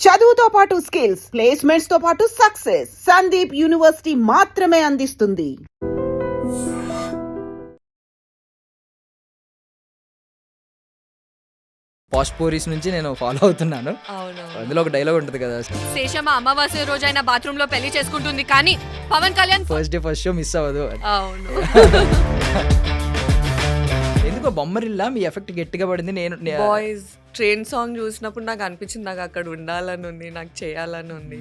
చదువుతో పాటు skills, placements తో పాటు సక్సెస్ సందీప్ యూనివర్సిటీ మాత్రమే అందిస్తుంది. పాష్ పోరీస్ నుంచి నేను ఫాలో అవుతున్నాను. అవును. అందులో ఒక డైలాగ్ ఉంటుంది కదా, శేషమ్మ అమావాస్య రోజు అయినా బాత్రూమ్ లో పెళ్లి చేసుకుంటుంది కానీ Pawan Kalyan first day first show miss అవ్వదు అని. అవును. ఎందుకో బొమ్మరిల్లా మీ ఎఫెక్ట్ గట్టిగా పడింది. నేను బాయ్స్ ట్రైన్ సాంగ్ చూసినప్పుడు నాకు అనిపించింది నాకు అక్కడ ఉండాలని ఉంది, నాకు చేయాలని ఉంది.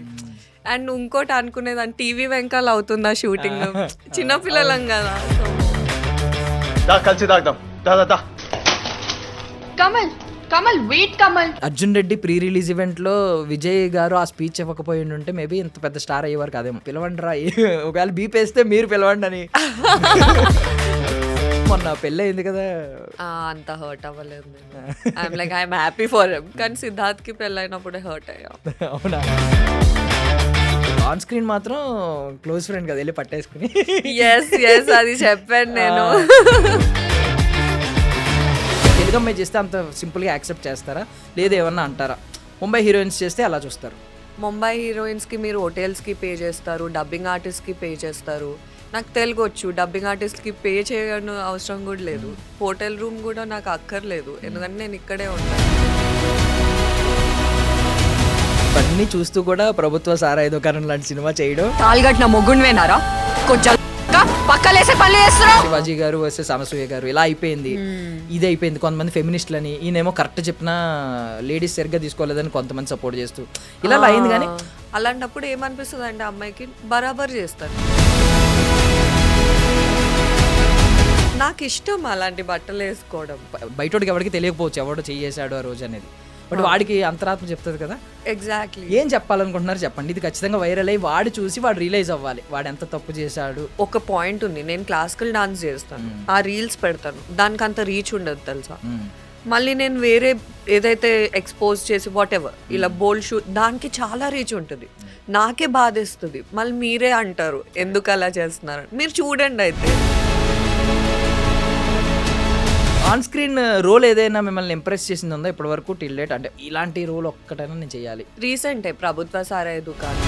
అండ్ ఇంకోటి అనుకునేదాన్ని టీవీ వెంకాల అవుతుందా షూటింగ్, చిన్నపిల్లలం కదా. కలిసి తాగుదాం. Kamal Kamal wait Kamal. Arjun Reddy pre release event లో విజయ్ గారు ఆ స్పీచ్ ఇవ్వకపోయి ఉంటే మేబీ ఇంత పెద్ద స్టార్ అయ్యేవారు కాదేమో. పిలవండి రా, ఒకవేళ బీపేస్తే మీరు పిలవండి అని. మొన్న పెళ్ళి అయింది కదా, అంత హర్ట్ అవ్వలేదు. I'm like I'm happy for him. కానీ సిద్ధార్థ్ కి పెళ్ళైనప్పుడే హర్ట్ అయ్యా. అవునా? ఆన్ స్క్రీన్ మాత్రం క్లోజ్ ఫ్రెండ్ కదా, వెళ్ళి పట్టేసుకుని. ఎస్ ఎస్ అది చెప్పాను నేను. తెలుగు అమ్మాయి చేస్తే అంత సింపుల్గా యాక్సెప్ట్ చేస్తారా, లేదా ఏమన్నా అంటారా? ముంబై హీరోయిన్స్ చేస్తే అలా చూస్తారు. ముంబై హీరోయిన్స్కి మీరు హోటల్స్కి పే చేస్తారు, డబ్బింగ్ ఆర్టిస్ట్కి పే చేస్తారు. నాకు తెలుగు వచ్చు, డబ్బింగ్ ఆర్టిస్ట్కి పే చేయడం అవసరం కూడా లేదు. హోటల్ రూమ్ కూడా నాకు అక్కర్లేదు, ఎందుకంటే నేను ఇక్కడే ఉంటాను. అన్నీ చూస్తూ కూడా ప్రభుత్వ సారాయి దుకాణం లాంటి సినిమా చేయడం. తాల్గట్న మొగ్గున్వేనారా కొంచెం పక్కలేసే పనులు చేస్తున్నావు. శివాజీ గారు వర్సెస్ అనసూయ గారు ఇలా అయిపోయింది. ఇది అయిపోయింది. కొంతమంది ఫెమినిస్టులని, ఈయనేమో కరెక్ట్ చెప్పినా లేడీస్ సరిగ్గా తీసుకోలేదని కొంతమంది సపోర్ట్ చేస్తూ ఇలా అయింది. కానీ అలాంటప్పుడు ఏమనిపిస్తుంది అంటే అమ్మాయికి బరాబర్ చేస్తారు. నాకు ఇష్టం అలాంటి బట్టలు వేసుకోవడం. బయటోడికి ఎవరికి తెలియకపోవచ్చు ఎవడో చేసాడు ఆ రోజు అనేది, బట్ వాడికి అంతరాత్మ చెప్తుంది కదా. ఎగ్జాక్ట్లీ. ఏం చెప్పాలనుకుంటున్నారు చెప్పండి. ఇది ఖచ్చితంగా వైరల్ అయ్యి వాడు చూసి వాడు రియలైజ్ అవ్వాలి వాడు ఎంత తప్పు చేశాడు. ఒక పాయింట్ ఉంది, నేను క్లాసికల్ డాన్స్ చేస్తాను, ఆ రీల్స్ పెడతాను, దానికి అంత రీచ్ ఉండదు తెలుసా. మళ్ళీ నేను వేరే ఏదైతే ఎక్స్పోజ్ చేసి వాట్ ఎవర్ ఇలా బోల్డ్ షూట్ దానికి చాలా రీచ్ ఉంటుంది. నాకే బాధేస్తుంది. మళ్ళీ మీరే అంటారు ఎందుకు అలా చేస్తున్నారు. మీరు చూడండి అయితే. ఆన్ స్క్రీన్ రోల్ ఏదైనా మిమ్మల్ని ఇంప్రెస్ చేసింది ఉందా ఇప్పటి వరకు టిల్ డేట్? అంటే ఇలాంటి రోల్ ఒక్కటైనా నేను చేయాలి. రీసెంటే ప్రభుత్వ సారాయి దుకాణం.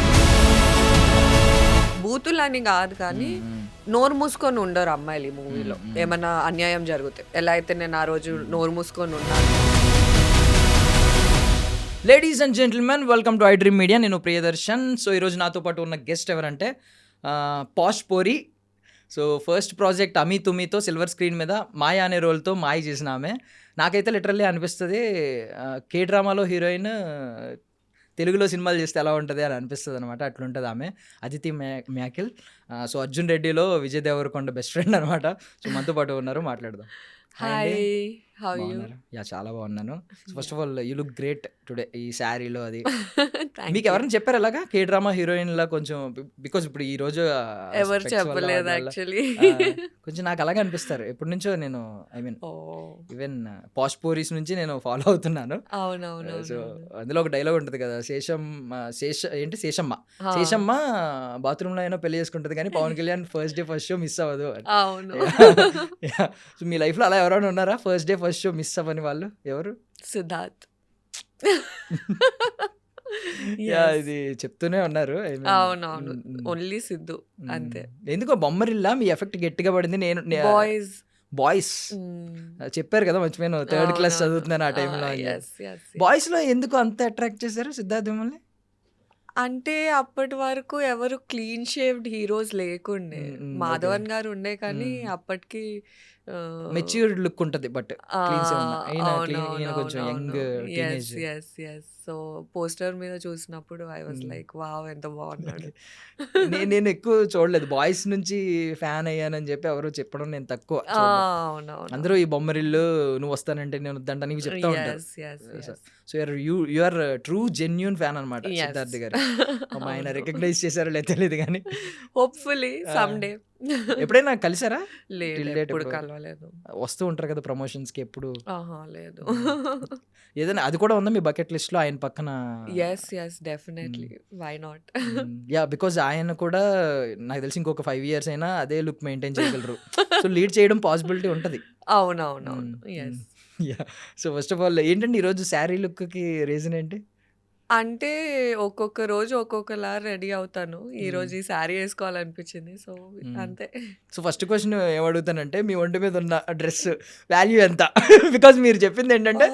బూతులని కాదు కానీ నోరు మూసుకొని ఉండరు అమ్మాయిలు ఈ మూవీలో. ఏమన్నా అన్యాయం జరిగితే ఎలా అయితే నేను ఆ రోజు నోరు మూసుకొని ఉన్నాను. Ladies and gentlemen, welcome to iDream media. నేను ప్రియదర్శన్. సో ఈరోజు నాతో పాటు ఉన్న గెస్ట్ ఎవరంటే పాష్ పోరి. సో ఫస్ట్ ప్రాజెక్ట్ అమీ తుమీతో సిల్వర్ స్క్రీన్ మీద మాయ అనే రోల్తో మాయ చేసిన ఆమె. నాకైతే లిటరల్లీ అనిపిస్తుంది కే డ్రామాలో హీరోయిన్ తెలుగులో సినిమాలు చేస్తే ఎలా ఉంటుంది అని అనిపిస్తుంది అనమాట. అట్లుంటుంది ఆమె. అదితి మ్యాకిల్. సో అర్జున్ రెడ్డిలో విజయ్ దేవరకొండ బెస్ట్ ఫ్రెండ్ అనమాట. సో మనతో పాటు ఉన్నారు, మాట్లాడదాం. Hi, how you? యా చాలా బాగున్నాను. First of all you look great today ఈ శారీలో. అది మీకు ఎవరైనా చెప్పారు అలాగా కే డ్రామా హీరోయిన్ లా కొంచెం? బికాజ్ ఇప్పుడు ఈ రోజు ఎవరు చెప్పలేదు యాక్చువల్లీ. కొంచెం నాకు అలాగే అనిపిస్తారు ఎప్పటి నుంచో. నేను ఐ మీన్ ఈవెన్ పాష్ పోరీస్ నుంచి నేను ఫాలో అవుతున్నాను. అవునవును. సో అందులో ఒక డైలాగ్ ఉంటుంది కదా, శేషమ్మ బాత్రూమ్ లో అయినా పెళ్లి చేసుకుంటది కానీ Pawan Kalyan first day first show miss అవ్వదు. అవును. సో మీ లైఫ్ లో అలా ఎవరైనా ఉన్నారా first day first show miss అవ్వని వాళ్ళు? ఎవరు? సిద్ధార్థ్. ఇది చెప్తూనే ఉన్నారు. అవునవును, ఓన్లీ సిద్ధు అంతే. ఎందుకో బొమ్మరిల్లా మీ ఎఫెక్ట్ గట్టిగా పడింది. నేను బాయ్స్ చెప్పారు కదా, మర్చిపోయాను, థర్డ్ క్లాస్ చదువుతున్నాను ఆ టైంలో. బాయ్స్ లో ఎందుకు అంత అట్రాక్ట్ చేశారు సిద్ధార్థ్ మిమ్మల్ని? అంటే అప్పటి వరకు ఎవరు క్లీన్ షేవ్డ్ హీరోస్ లేకుండే. మాధవన్ గారు ఉండే కానీ అప్పటికి మెచ్యూర్డ్ లుక్ ఉంటుంది. బట్ కొంచెం యంగ్. సో పోస్టర్ మీద చూసినప్పుడు ఐ వాజ్ లైక్ వావ్ ఎంత బాగున్నాడు. నేను ఎక్కువ చూడలేదు బాయ్స్ నుంచి ఫ్యాన్ అయ్యానని చెప్పి ఎవరు చెప్పడం నేను తక్కువ. అందరూ ఈ బొమ్మరిల్లు నువ్వు వస్తానంటే నేను వద్దంటానికి చెప్తా ఉంటారు. So you are true genuine fan అనమాట సిద్ధార్థ్ గారు. ఆయన రికగ్నైజ్ చేశారో లేదు తెలియదు కానీ హోప్ఫుల్లీ సమ్డే. ఎప్పుడైనా కలిసారా? లేదు, కలవలేదు. వస్తూ ఉంటారు కదా ప్రమోషన్స్ కి ఎప్పుడు? లేదు. ఏదైనా అది కూడా ఉందా మీ బకెట్ లిస్ట్ లో ఆయన పక్కన? yes definitely, why not. Yeah, because ఆయన కూడా నాకు తెలిసి ఇంకొక 5 years అయినా అదే లుక్ మెయింటైన్ చేయగలరు. సో లీడ్ చేయడం పాసిబిలిటీ ఉంటుంది. అవునవునవును. Yeah. So first of all ఏంటంటే ఈరోజు శారీ లుక్ కి రీజన్ ఏంటి? అంటే ఒక్కొక్క రోజు ఒక్కొక్కలా రెడీ అవుతాను. ఈరోజు ఈ శారీ వేసుకోవాలనిపించింది. సో అంతే. సో ఫస్ట్ క్వశ్చన్ ఏమడుగుతానంటే మీ ఒంటి మీద ఉన్న డ్రెస్ వాల్యూ ఎంత? బికాజ్ మీరు చెప్పింది ఏంటంటే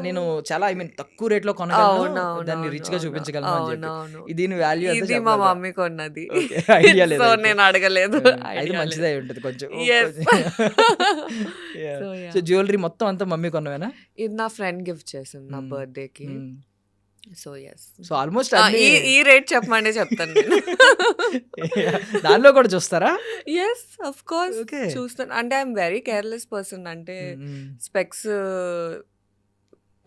నేను చాలా తక్కువ రేట్లో కొనగలను, దాన్ని రిచ్ గా చూపించగలను అని చెప్పి. అవునవును. దీని వాల్యూ ఇది మా మమ్మీ కొన్నది. ఐడియా లేదు సో అయితే. నేను అడగలేదు. అది మంచిదే ఉంటుంది కొంచెం. Yes. So, so yeah. Jewellery మొత్తం అంతా మమ్మీ కొన్నవేనా? ఇది నా ఫ్రెండ్ గిఫ్ట్ చేసింది నా బర్త్డేకి. So yes. సో ఆల్మోస్ట్ ఈ రేట్ చెప్పమంటే చెప్తాను నేను. దానిలో కూడా చూస్తారా? Yes of course Okay. చూస్తాను. అంటే ఐఎమ్ వెరీ కేర్లెస్ పర్సన్. అంటే స్పెక్స్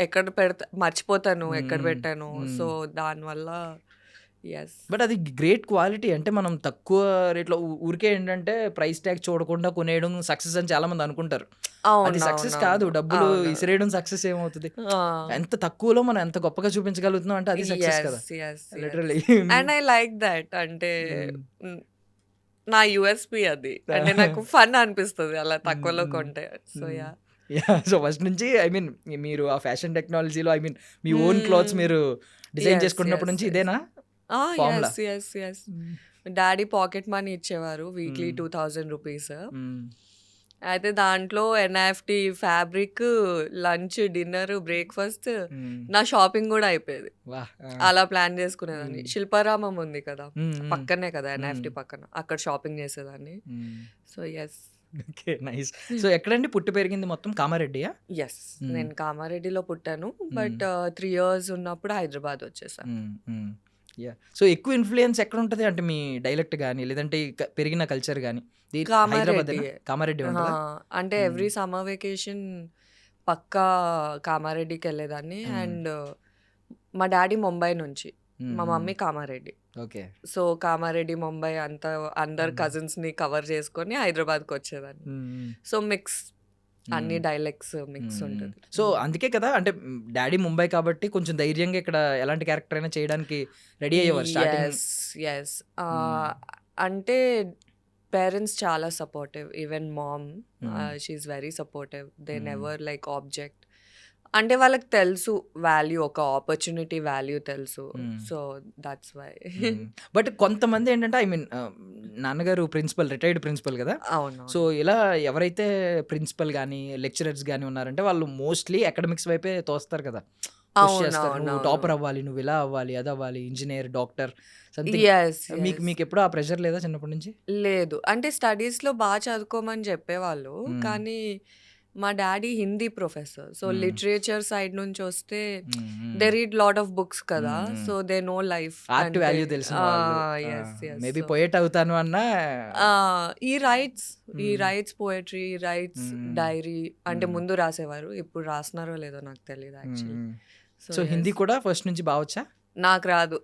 ఎక్కడ పెడతా మర్చిపోతాను ఎక్కడ పెట్టాను. సో దానివల్ల ఎస్. బట్ అది గ్రేట్ క్వాలిటీ. అంటే మనం తక్కువ రేట్లో ఊరికే ఏంటంటే ప్రైస్ ట్యాగ్ చూడకుండా కొనేయడం సక్సెస్ అని చాలా మంది అనుకుంటారు. అది సక్సెస్ కాదు. డబ్బులు ఇసిరేయడం సక్సెస్ ఏమవుతుంది? ఎంత తక్కువలో మనం ఎంత గొప్పగా చూపించగలుగుతున్నాం అంటే అది సక్సెస్ కదా literally. And I like that. అంటే నా యూఎస్పి అది. అంటే నాకు ఫన్ అనిపిస్తుంది అలా తక్కువలో కొంటే. So yeah. సో ఫస్ట్ నుంచి మీరు ఆ ఫ్యాషన్ టెక్నాలజీలో మీ ఓన్ క్లాత్స్ మీరు డిజైన్ Yes, చేసుకున్నప్పటి yes, నుంచి yes. ఇదేనా formula? Yes. Daddy pocket money ఇచ్చేవారు వీక్లీ 2000 రూపీస్. అయితే దాంట్లో NFT, fabric, lunch, dinner, breakfast, నా షాపింగ్ కూడా అయిపోయేది. అలా ప్లాన్ చేసుకునేదాన్ని. శిల్పారామం ఉంది కదా పక్కనే కదా ఎన్ఎఫ్టి పక్కన, అక్కడ షాపింగ్ చేసేదాన్ని. So yes. Okay nice. So ఎక్కడండి పుట్టి పెరిగింది మొత్తం? కామారెడ్డియా? ఎస్. నేను కామారెడ్డిలో పుట్టాను. బట్ 3 years ఉన్నప్పుడు హైదరాబాద్ వచ్చేసాను. యా. సో ఎక్కువ ఇన్ఫ్లుయెన్స్ ఎక్కడ ఉంటుంది? అంటే మీ డైలెక్ట్ కానీ లేదంటే పెరిగిన కల్చర్ కానీ కామారెడ్డి. కామారెడ్డి ఉంటుందా? అంటే ఎవ్రీ సమ్మర్ వెకేషన్ పక్కా కామారెడ్డికి వెళ్ళేదాన్ని. అండ్ మా డాడీ ముంబై నుంచి, మా mummy Kamareddy. Okay. So Kamareddy, Mumbai అంతా అందరు కజిన్స్ ని కవర్ చేసుకొని హైదరాబాద్కి వచ్చేదాన్ని. సో మిక్స్, అన్ని డైలెక్ట్స్ మిక్స్ ఉంటుంది. సో అందుకే కదా అంటే డాడీ ముంబై కాబట్టి కొంచెం ధైర్యంగా ఇక్కడ ఎలాంటి క్యారెక్టర్ అయినా చేయడానికి రెడీ అయ్యేవారు స్టార్టింగ్. ఎస్. అంటే పేరెంట్స్ చాలా supportive. Even mom, she's very supportive. They never like object. అంటే వాళ్ళకి తెలుసు వాల్యూ, ఒక ఆపర్చునిటీ వాల్యూ తెలుసు. So that's why. బట్ కొంతమంది ఏంటంటే నాన్నగారు ప్రిన్సిపల్, రిటైర్డ్ ప్రిన్సిపల్ కదా. అవును. సో ఇలా ఎవరైతే ప్రిన్సిపల్ కానీ లెక్చరర్స్ కానీ ఉన్నారంటే వాళ్ళు మోస్ట్లీ అకాడమిక్స్ వైపే తోస్తారు కదా. నువ్వు టాపర్ అవ్వాలి, నువ్వు ఇలా అవ్వాలి, అది అవ్వాలి, ఇంజనీర్, డాక్టర్ సంథింగ్. మీకు ఎప్పుడు ఆ ప్రెషర్ లేదా చిన్నప్పటి నుంచి? లేదు. అంటే స్టడీస్ లో బాగా చదువుకోమని చెప్పేవాళ్ళు. కానీ మా daddy Hindi professor. So literature side నుంచి వస్తే they read lot of books కదా. So they know life, art value తెలిసిన మేబీ పోయెట్ అవుతాను అన్నా. ఈ రైట్స్ పోయట్రీ, రైట్స్ డైరీ. అంటే ముందు రాసేవారు, ఇప్పుడు రాస్తున్నారో లేదో నాకు తెలియదు యాక్చువల్లీ. సో హిందీ కూడా ఫస్ట్ నుంచి బావచ్చా? నాకు రాదు.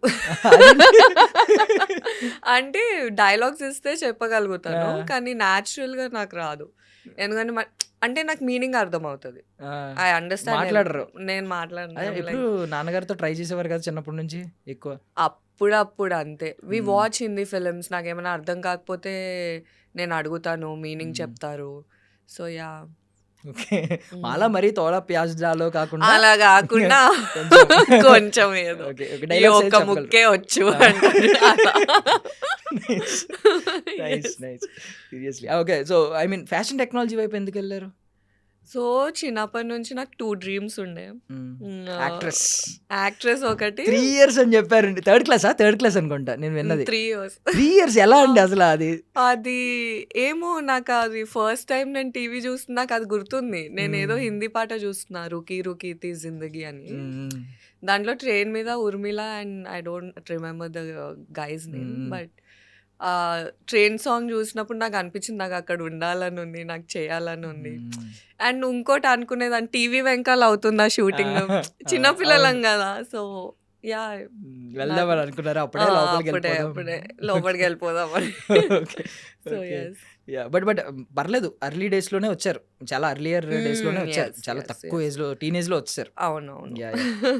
అంటే డైలాగ్స్ ఇస్తే చెప్పగలుగుతాను, కానీ న్యాచురల్ గా నాకు రాదు. ఎందుకంటే అంటే నాకు మీనింగ్ అర్థం అవుతుంది. I understand. మాట్లాడరు? నేను మాట్లాడను. ఇప్పుడు నాన్నగారితో ట్రై చేసేవారు కదా చిన్నప్పటి నుంచి ఎక్కువ? అప్పుడప్పుడు అంతే. We watch Hindi films. నాకేమైనా అర్థం కాకపోతే నేను అడుగుతాను, మీనింగ్ చెప్తారు. So ya. ఓకే. అలా మరీ తోడా ప్యాజ్ డాలో కాకుండా అలా కాకుండా కొంచెం ఏదో ఒక ముక్కే వచ్చు. Seriously. Okay. So fashion technology వైపు ఎందుకు వెళ్ళారు? సో చిన్నప్పటి నుంచి నాకు 2 డ్రీమ్స్ ఉండే. యాక్ట్రెస్ ఒకటి 3 years అని చెప్పారండి. థర్డ్ క్లాస్ అనుకుంటా నేను విన్నది. 3 years. 3 years ఎలా అండి అసలు? అది ఏమో నాకు అది ఫస్ట్ టైం నేను టీవీ చూస్తున్నా, నాకు అది గుర్తుంది. నేను ఏదో హిందీ పాట చూస్తున్నా, రుకీ రుకీ తీ జిందగీ అని. దాంట్లో ట్రైన్ మీద Urmila and I don't remember the guys name. But train song చూసినప్పుడు నాకు అనిపించింది నాకు అక్కడ ఉండాలని ఉంది, నాకు చేయాలని ఉంది. అండ్ ఇంకోటి అనుకునేదాన్ని, టీవీ వెంకాల అవుతుందా షూటింగ్, చిన్నపిల్లలం కదా. సో యా వెళ్దామని అనుకున్నారా? అప్పుడే లోపలికి వెళ్ళిపోదామని. So yes. బట్ పర్లేదు ఎర్లీ డేస్లోనే వచ్చారు, చాలా ఎర్లియర్ డేస్లోనే వచ్చారు, చాలా తక్కువ ఏజ్లో టీనేజ్లో వచ్చారు. అవునవును.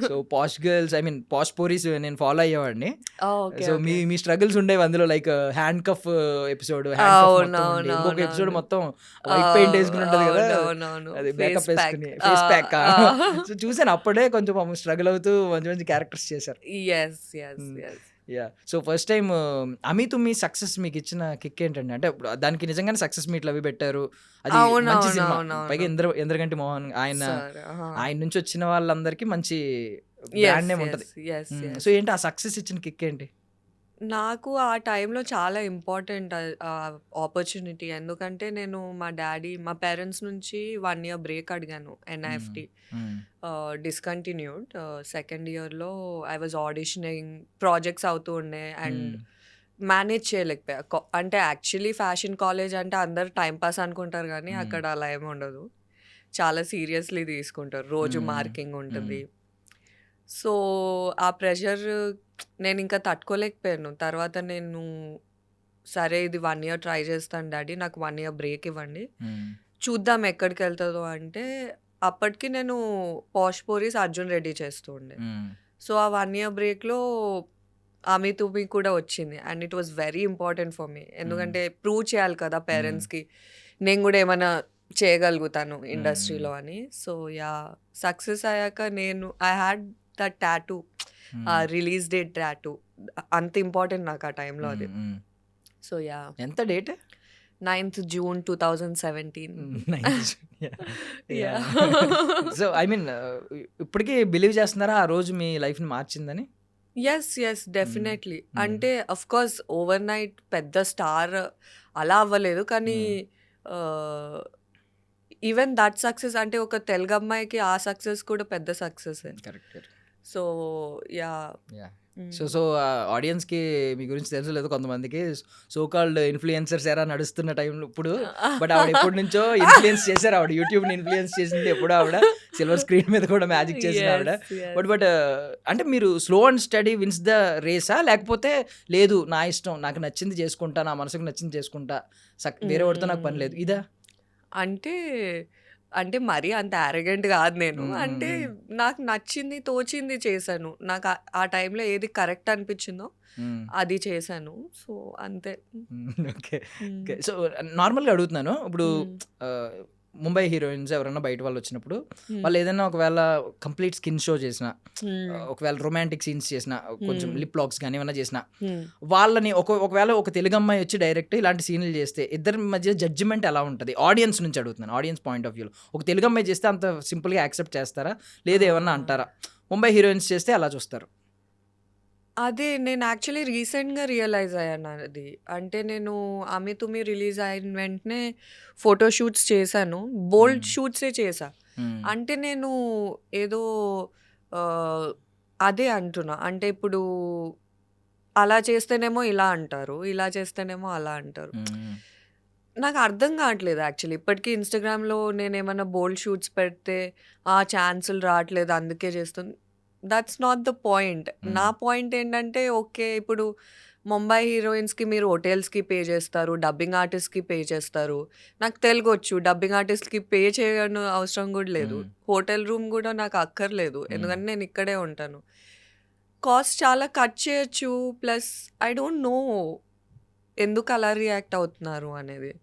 So posh girls, I mean posh పోరీస్ నేను ఫాలో అయ్యేవాడిని. ఓకే. సో మీ స్ట్రగుల్స్ ఉండేవి అందులో, లైక్ హ్యాండ్ కఫ్ ఎపిసోడ్, ఇంకొక ఎపిసోడ్ మొత్తం వైట్ పెయింట్ వేసుకుని ఉంటుంది కదా, అవునవును. అది మేకప్ వేసుకుని ఫేస్ ప్యాక్. సో చూసాను అప్పుడే కొంచెం స్ట్రగుల్ అవుతూ మంచి మంచి క్యారెక్టర్స్ చేశారు. సో ఫస్ట్ టైం అమి తుమ్మి సక్సెస్ మీకు ఇచ్చిన కిక్ ఏంటండి? అంటే ఇప్పుడు దానికి నిజంగానే సక్సెస్ మీట్లు అవి పెట్టారు, అది మంచి సినిమా, పైగా ఇంద్రగంటి మోహన్ ఆయన నుంచి వచ్చిన వాళ్ళందరికీ మంచి బ్రాండ్ నేమ్ ఉంటుంది. సో ఏంటి ఆ సక్సెస్ ఇచ్చిన కిక్ ఏంటి? నాకు ఆ టైంలో చాలా ఇంపార్టెంట్ ఆపర్చునిటీ. ఎందుకంటే నేను మా పేరెంట్స్ నుంచి 1 year బ్రేక్ అడిగాను. NIFT discontinued. సెకండ్ ఇయర్లో ఐ వాజ్ ఆడిషనింగ్, ప్రాజెక్ట్స్ అవుతూ ఉండే అండ్ మేనేజ్ చేయలేకపోయా. అంటే యాక్చువల్లీ ఫ్యాషన్ కాలేజ్ అంటే అందరు టైం పాస్ అనుకుంటారు కానీ అక్కడ అలా ఏమి ఉండదు, చాలా సీరియస్లీ తీసుకుంటారు, రోజు మార్కింగ్ ఉంటుంది. సో ఆ ప్రెషర్ నేను ఇంకా తట్టుకోలేకపోయాను. తర్వాత నేను సరే ఇది 1 year ట్రై చేస్తాను డాడీ, నాకు 1 year బ్రేక్ ఇవ్వండి, చూద్దాం ఎక్కడికి వెళ్తుందో అంటే అప్పటికి నేను పాష్ పోరీస్ అర్జున్ రెడ్డి చేస్తూ ఉండే. సో ఆ 1 year బ్రేక్లో అమి తుమి కూడా వచ్చింది and it was very important for me. ఎందుకంటే ప్రూవ్ చేయాలి కదా పేరెంట్స్కి నేను కూడా ఏమైనా చేయగలుగుతాను ఇండస్ట్రీలో అని. సో సక్సెస్ అయ్యాక I had the tattoo, release date tattoo, అంత ఇంపార్టెంట్ నాకు ఆ టైంలో అది. సో ఎంత date? 9th June 2017. So I mean ఇప్పటికీ బిలీవ్ చేస్తున్నారా ఆ రోజు మీ లైఫ్ని మార్చిందని? Yes definitely. అంటే అఫ్ కోర్స్ ఓవర్ నైట్ పెద్ద స్టార్ అలా అవ్వలేదు, కానీ ఈవెన్ దట్ సక్సెస్ అంటే ఒక తెలుగు అమ్మాయికి ఆ సక్సెస్ కూడా పెద్ద సక్సెస్. కరెక్ట్. సో సో ఆడియన్స్కి మీ గురించి తెలుసు లేదు, కొంతమందికి సో కాల్డ్ ఇన్ఫ్లుయెన్సర్స్ ఎరా నడుస్తున్న టైంలో ఇప్పుడు, బట్ ఆవిడ ఎప్పటి నుంచో ఇన్ఫ్లుయెన్స్ చేశారు, ఆవిడ యూట్యూబ్ని ఇన్ఫ్లుయెన్స్ చేసింది ఎప్పుడు, ఆవిడ సిల్వర్ స్క్రీన్ మీద కూడా మ్యాజిక్ చేసిన ఆవిడ. బట్ అంటే మీరు slow and steady wins the రేసా, లేకపోతే లేదు నా ఇష్టం, నాకు నచ్చింది చేసుకుంటా, నా మనసుకు నచ్చింది చేసుకుంటా, వేరే వాడితో నాకు పని లేదు ఇదా? అంటే మరీ అంత యారగెంట్ కాదు నేను. అంటే నాకు నచ్చింది తోచింది చేశాను, నాకు ఆ టైంలో ఏది కరెక్ట్ అనిపించిందో అది చేశాను. సో అంతే. ఓకే. సో నార్మల్గా అడుగుతున్నాను, ఇప్పుడు ముంబై హీరోయిన్స్ ఎవరైనా బయట వాళ్ళు వచ్చినప్పుడు వాళ్ళు ఏదైనా ఒకవేళ కంప్లీట్ స్కిన్ షో చేసిన, ఒకవేళ రొమాంటిక్ సీన్స్ చేసిన, కొంచెం లిప్ లాక్స్ కానీ ఏమైనా చేసిన, వాళ్ళని ఒకవేళ ఒక తెలుగు అమ్మాయి వచ్చి డైరెక్ట్ ఇలాంటి సీన్లు చేస్తే ఇద్దరి మధ్య జడ్జిమెంట్ ఎలా ఉంటుంది? ఆడియన్స్ నుంచి అడుగుతున్నాను, ఆడియన్స్ పాయింట్ ఆఫ్ వ్యూలో. ఒక తెలుగు అమ్మాయి చేస్తే అంత సింపుల్గా యాక్సెప్ట్ చేస్తారా, లేదా ఏమన్నా అంటారా? ముంబై హీరోయిన్స్ చేస్తే అలా చూస్తారు. అదే నేను యాక్చువల్లీ రీసెంట్గా రియలైజ్ అయ్యాను అది. అంటే నేను అమి తుమి రిలీజ్ అయిన వెంటనే ఫోటోషూట్స్ చేశాను, బోల్డ్ షూట్సే చేశా. అంటే నేను ఏదో అదే అంటున్నా, అంటే ఇప్పుడు అలా చేస్తేనేమో ఇలా అంటారు, ఇలా చేస్తేనేమో అలా అంటారు. నాకు అర్థం కావట్లేదు యాక్చువల్లీ. ఇప్పటికీ ఇన్స్టాగ్రామ్లో నేను ఏమైనా బోల్డ్ షూట్స్ పెడితే ఛాన్సులు రావట్లేదు అందుకే చేస్తుంది. That's not the point. నా పాయింట్ ఏంటంటే ఓకే, ఇప్పుడు ముంబై హీరోయిన్స్కి మీరు హోటల్స్కి పే చేస్తారు, డబ్బింగ్ ఆర్టిస్ట్కి పే చేస్తారు. నాకు తెలుగు వచ్చు, డబ్బింగ్ ఆర్టిస్ట్కి పే చేయడం అవసరం కూడా లేదు, హోటల్ రూమ్ కూడా నాకు అక్కర్లేదు, ఎందుకంటే నేను ఇక్కడే ఉంటాను. కాస్ట్ చాలా కట్ చేయొచ్చు. ప్లస్ ఐ డోంట్ నో ఎందుకు అలా రియాక్ట్ అవుతున్నారు అనేది.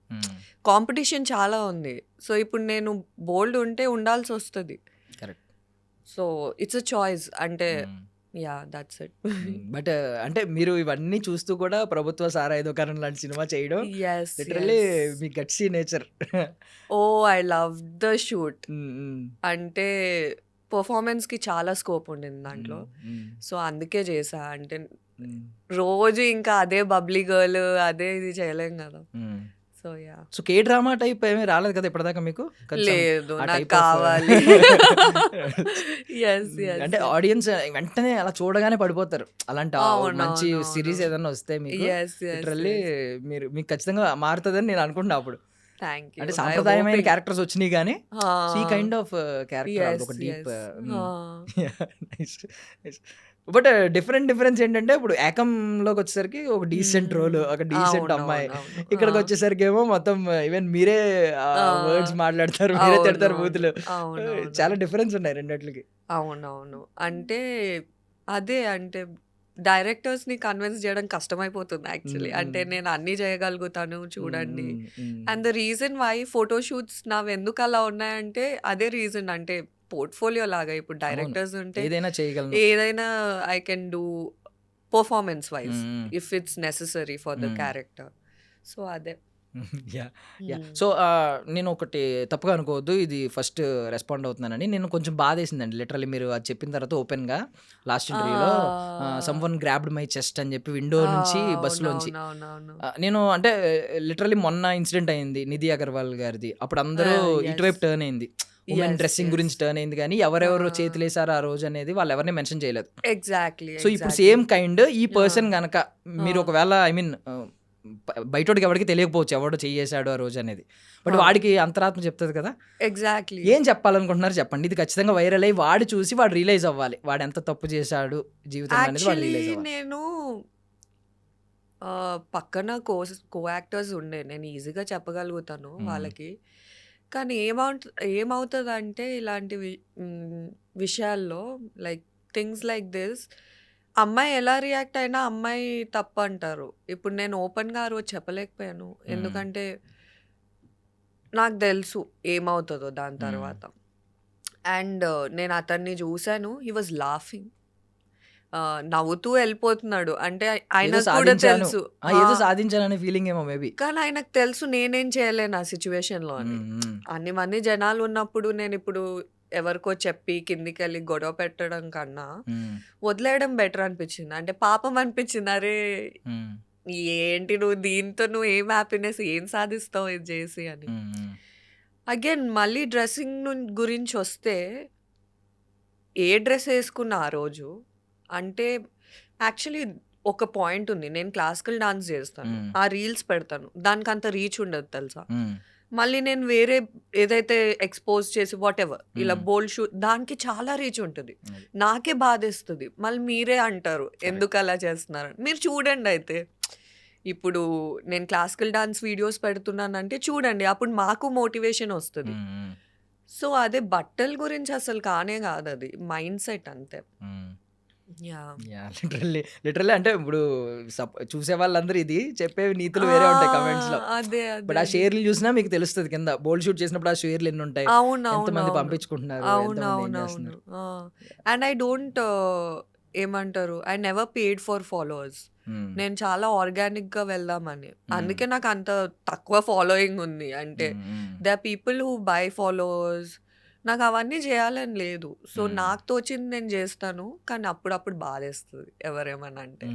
కాంపిటీషన్ చాలా ఉంది. సో ఇప్పుడు నేను బోల్డ్ ఉంటే ఉండాల్సి వస్తుంది. So it's a choice. అంటే దట్స్ ఇట్. బట్ అంటే మీరు ఇవన్నీ చూస్తూ కూడా ప్రభుత్వ సారా ఏదో కారణం లాంటి సినిమా చేయడం literally me gutsy nature. I love the shoot. అంటే పర్ఫార్మెన్స్కి చాలా స్కోప్ ఉండింది దాంట్లో, సో అందుకే చేసా. అంటే రోజు ఇంకా అదే బబ్లీ గర్ల్ అదే ఇది చేయలేం కదా. సో కే డ్రామా టైప్ ఏమీ రాలేదు కదా ఇప్పటిదాకా మీకు? లేదు, నాకు కావాలి. అంటే ఆడియన్స్ వెంటనే అలా చూడగానే పడిపోతారు, అలాంటి మంచి సిరీస్ ఏదైనా వస్తే మీకు లిటరల్లీ మీకు ఖచ్చితంగా మారుతుందని నేను అనుకుంటున్నా. అప్పుడు అంటే సాంప్రదాయమైన క్యారెక్టర్స్ వచ్చినాయి కానీ ఈ కైండ్ ఆఫ్ క్యారెక్టర్ ఒక డీప్. బట్ డిఫరెన్స్ ఏంటంటే ఇప్పుడు ఏకంలోకి వచ్చేసరికి ఒక డీసెంట్ రోల్, ఒక డీసెంట్ అమ్మాయి. అవునవునవును. ఇక్కడికి వచ్చేసరికి ఏమో మొత్తం ఈవెన్ మీరే వర్డ్స్ మాట్లాడతారు, మీరే తిడతారు బూతులు. అవునవును. చాలా డిఫరెన్స్ ఉన్నాయి రెండిట్లకి. అవునవును. అంటే అదే అంటే డైరెక్టర్స్‌ని కన్విన్స్ చేయడం కష్టమైపోతుంది యాక్చువల్లీ. అంటే నేను అన్నీ చేయగలుగుతాను చూడండి. And the reason why photo shoots నావెందుకు అలా ఉన్నాయంటే అదే రీజన్. అంటే పోర్ట్‌ఫోలియో లాగా ఇప్పుడు డైరెక్టర్స్ ఉంటే ఏదైనా చేయగలను. ఏదైనా I can do performance wise hmm. If it's necessary for the character. So అదే. Yeah yeah. హ్మ్. సో నేను ఒకటి తప్పుగా అనుకోవద్దు, ఇది ఫస్ట్ రెస్పాండ్ అవుతున్నానని. నేను కొంచెం బాధేసిందండి లిటరల్లీ మీరు అది చెప్పిన తర్వాత ఓపెన్గా లాస్ట్ ఇంటర్వ్యూలో some one grabbed my chest అని చెప్పి విండో నుంచి బస్సులోంచి. అవునవునవును. నేను అంటే లిటరల్లీ మొన్న ఇన్సిడెంట్ అయింది నిధి అగర్వాల్ గారిది. అప్పుడు అందరూ yes. ఇటువైపు టర్న్ అయింది, ఉమెన్ Yes, డ్రెస్సింగ్ yes. గురించి టర్న్ అయింది, కానీ ఎవరెవరు చేతులేసారు ఆ రోజు అనేది వాళ్ళు ఎవరిని మెన్షన్ చేయలేదు. ఎగ్జాక్ట్లీ. సో ఇప్పుడు సేమ్ కైండ్ ఈ పర్సన్ గనక మీరు ఒకవేళ ఐ మీన్ బయటోడికి ఎవరికి తెలియకపోవచ్చు ఎవడో చేసాడు ఆ రోజు అనేది, బట్ వాడికి అంతరాత్మ చెప్తుంది కదా. ఎగ్జాక్ట్లీ. ఏం చెప్పాలనుకుంటున్నారు చెప్పండి. ఇది ఖచ్చితంగా వైరల్ అయ్యి వాడు చూసి వాడు రియలైజ్ అవ్వాలి వాడు ఎంత తప్పు చేశాడు జీవితం అనేది, వాడు యాక్చువల్లీ రియలైజ్ అవ్వాలి. నేను పక్కన కో యాక్టర్స్ ఉండే నేను ఈజీగా చెప్పగలుగుతాను వాళ్ళకి. కానీ ఏమవుతుందంటే ఇలాంటి విషయాల్లో లైక్ థింగ్స్ లైక్ దిస్ అమ్మాయి ఎలా రియాక్ట్ అయినా అమ్మాయి తప్పు అంటారు. ఇప్పుడు నేను ఓపెన్గా ఆ రోజు చెప్పలేకపోయాను ఎందుకంటే నాకు తెలుసు ఏమవుతుందో దాని తర్వాత. అండ్ నేను అతన్ని చూశాను, హీ వాజ్ లాఫింగ్, నవ్వుతూ వెళ్ళిపోతున్నాడు. అంటే ఏదో ఆయనకు కూడా సాధించాను, తెలుసు, ఏదో సాధించాలనే ఫీలింగ్ ఏమో మేబీ. కానీ ఆయనకు తెలుసు నేనేం చేయలేను ఆ సిచ్యువేషన్లో అని. అన్ని మంది జనాలు ఉన్నప్పుడు నేను ఇప్పుడు ఎవరికో చెప్పి కిందికి వెళ్ళి గొడవ పెట్టడం కన్నా వదిలేయడం బెటర్ అనిపించింది. అంటే పాపం అనిపించింది, అరే ఏంటి నువ్వు దీంతో నువ్వు ఏం హ్యాపీనెస్ ఏం సాధిస్తావు ఇది చేసి అని. అగైన్ మళ్ళీ డ్రెస్సింగ్ గురించి వస్తే ఏ డ్రెస్ వేసుకున్నా ఆ రోజు అంటే యాక్చువల్లీ ఒక పాయింట్ ఉంది, నేను క్లాసికల్ డాన్స్ చేస్తాను, ఆ రీల్స్ పెడతాను, దానికి అంత రీచ్ ఉండదు తెలుసా. మళ్ళీ నేను వేరే ఏదైతే ఎక్స్పోజ్ చేసి వాట్ ఎవర్ ఇలా బోల్డ్ షూ దానికి చాలా రీచ్ ఉంటుంది, నాకే బాధేస్తుంది. మళ్ళీ మీరే అంటారు ఎందుకు అలా చేస్తున్నారు. మీరు చూడండి అయితే ఇప్పుడు నేను క్లాసికల్ డాన్స్ వీడియోస్ పెడుతున్నానంటే చూడండి, అప్పుడు మాకు మోటివేషన్ వస్తుంది. సో అదే బట్టల గురించి అసలు కానే కాదు, అది మైండ్ సెట్ అంతే. లిటరల్లీ అంటే ఇప్పుడు చూసే వాళ్ళందరూ ఇది చెప్పే నీతులు వేరే ఉంటాయి కమెంట్స్ లో, అదే బట్ ఆ షేర్లు చూసినా మీకు తెలుస్తుంది కింద బోల్డ్ షూట్ చేసినప్పుడు ఆ షేర్లు ఎన్ని ఉంటాయి, ఎంతమంది పంపించుకుంటున్నారు, ఎంతమంది ఏం చేస్తున్నారు. అండ్ ఐ డోంట్ ఏమంటారు, I never paid for followers. నేను చాలా ఆర్గానిక్ గా వెళ్దామని, అందుకే నాకు అంత తక్కువ ఫాలోయింగ్ ఉంది. అంటే they are people who buy followers, నాకు అవన్నీ చేయాలని లేదు. సో నాకు తోచింది నేను చేస్తాను, కానీ అప్పుడప్పుడు బాధేస్తుంది ఎవరేమన్నా అంటే.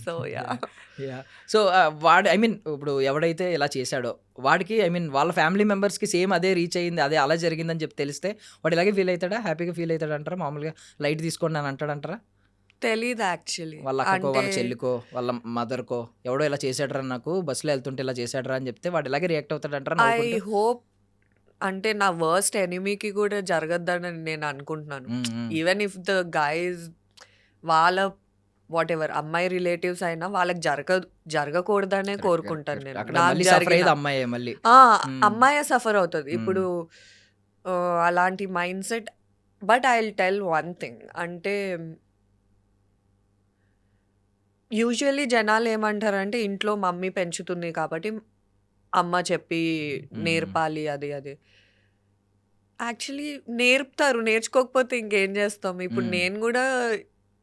So yeah. సో వాడు ఐ మీన్ ఇప్పుడు ఎవడైతే ఇలా చేశాడో వాడికి ఐ మీన్ వాళ్ళ ఫ్యామిలీ మెంబర్స్కి సేమ్ అదే రీచ్ అయ్యింది, అదే అలా జరిగిందని చెప్పి తెలిస్తే వాడు ఇలాగే ఫీల్ అవుతాడా, హ్యాపీగా ఫీల్ అవుతాడు అంటారా, మామూలుగా లైట్ తీసుకోండి అని అంటాడంటారా? తెలీదు యాక్చువల్లీ. వాళ్ళ అక్కకో వాళ్ళ అంటే చెల్లికో వాళ్ళ మదర్కో ఎవడో ఇలా చేశాడరా, నాకు బస్సులో వెళ్తుంటే ఇలా చేశాడరా అని చెప్తే వాడు ఇలాగే రియాక్ట్ అవుతాడంటారా ఐ నవ్వుకుంటూ? హోప్ అంటే నా వర్స్ట్ ఎనిమీకి కూడా జరగద్దని నేను అనుకుంటున్నాను. ఈవెన్ ఇఫ్ ద గైజ్ వాళ్ళ వాట్ ఎవర్ అమ్మాయి రిలేటివ్స్ అయినా వాళ్ళకి జరగకూడదనే కోరుకుంటాను నేను. అక్కడ నాకు మళ్ళీ సఫర్ జరిగిన అయ్యేది అమ్మాయి మళ్ళీ. అమ్మాయి సఫర్ అవుతుంది ఇప్పుడు అలాంటి mind set. But I will tell one thing, అంటే యూజువల్లీ జనాలు ఏమంటారంటే ఇంట్లో మమ్మీ పెంచుతుంది కాబట్టి అమ్మ చెప్పి నేర్పాలి అది అది. యాక్చువల్లీ నేర్పుతారు, నేర్చుకోకపోతే ఇంకేం చేస్తాం. ఇప్పుడు నేను కూడా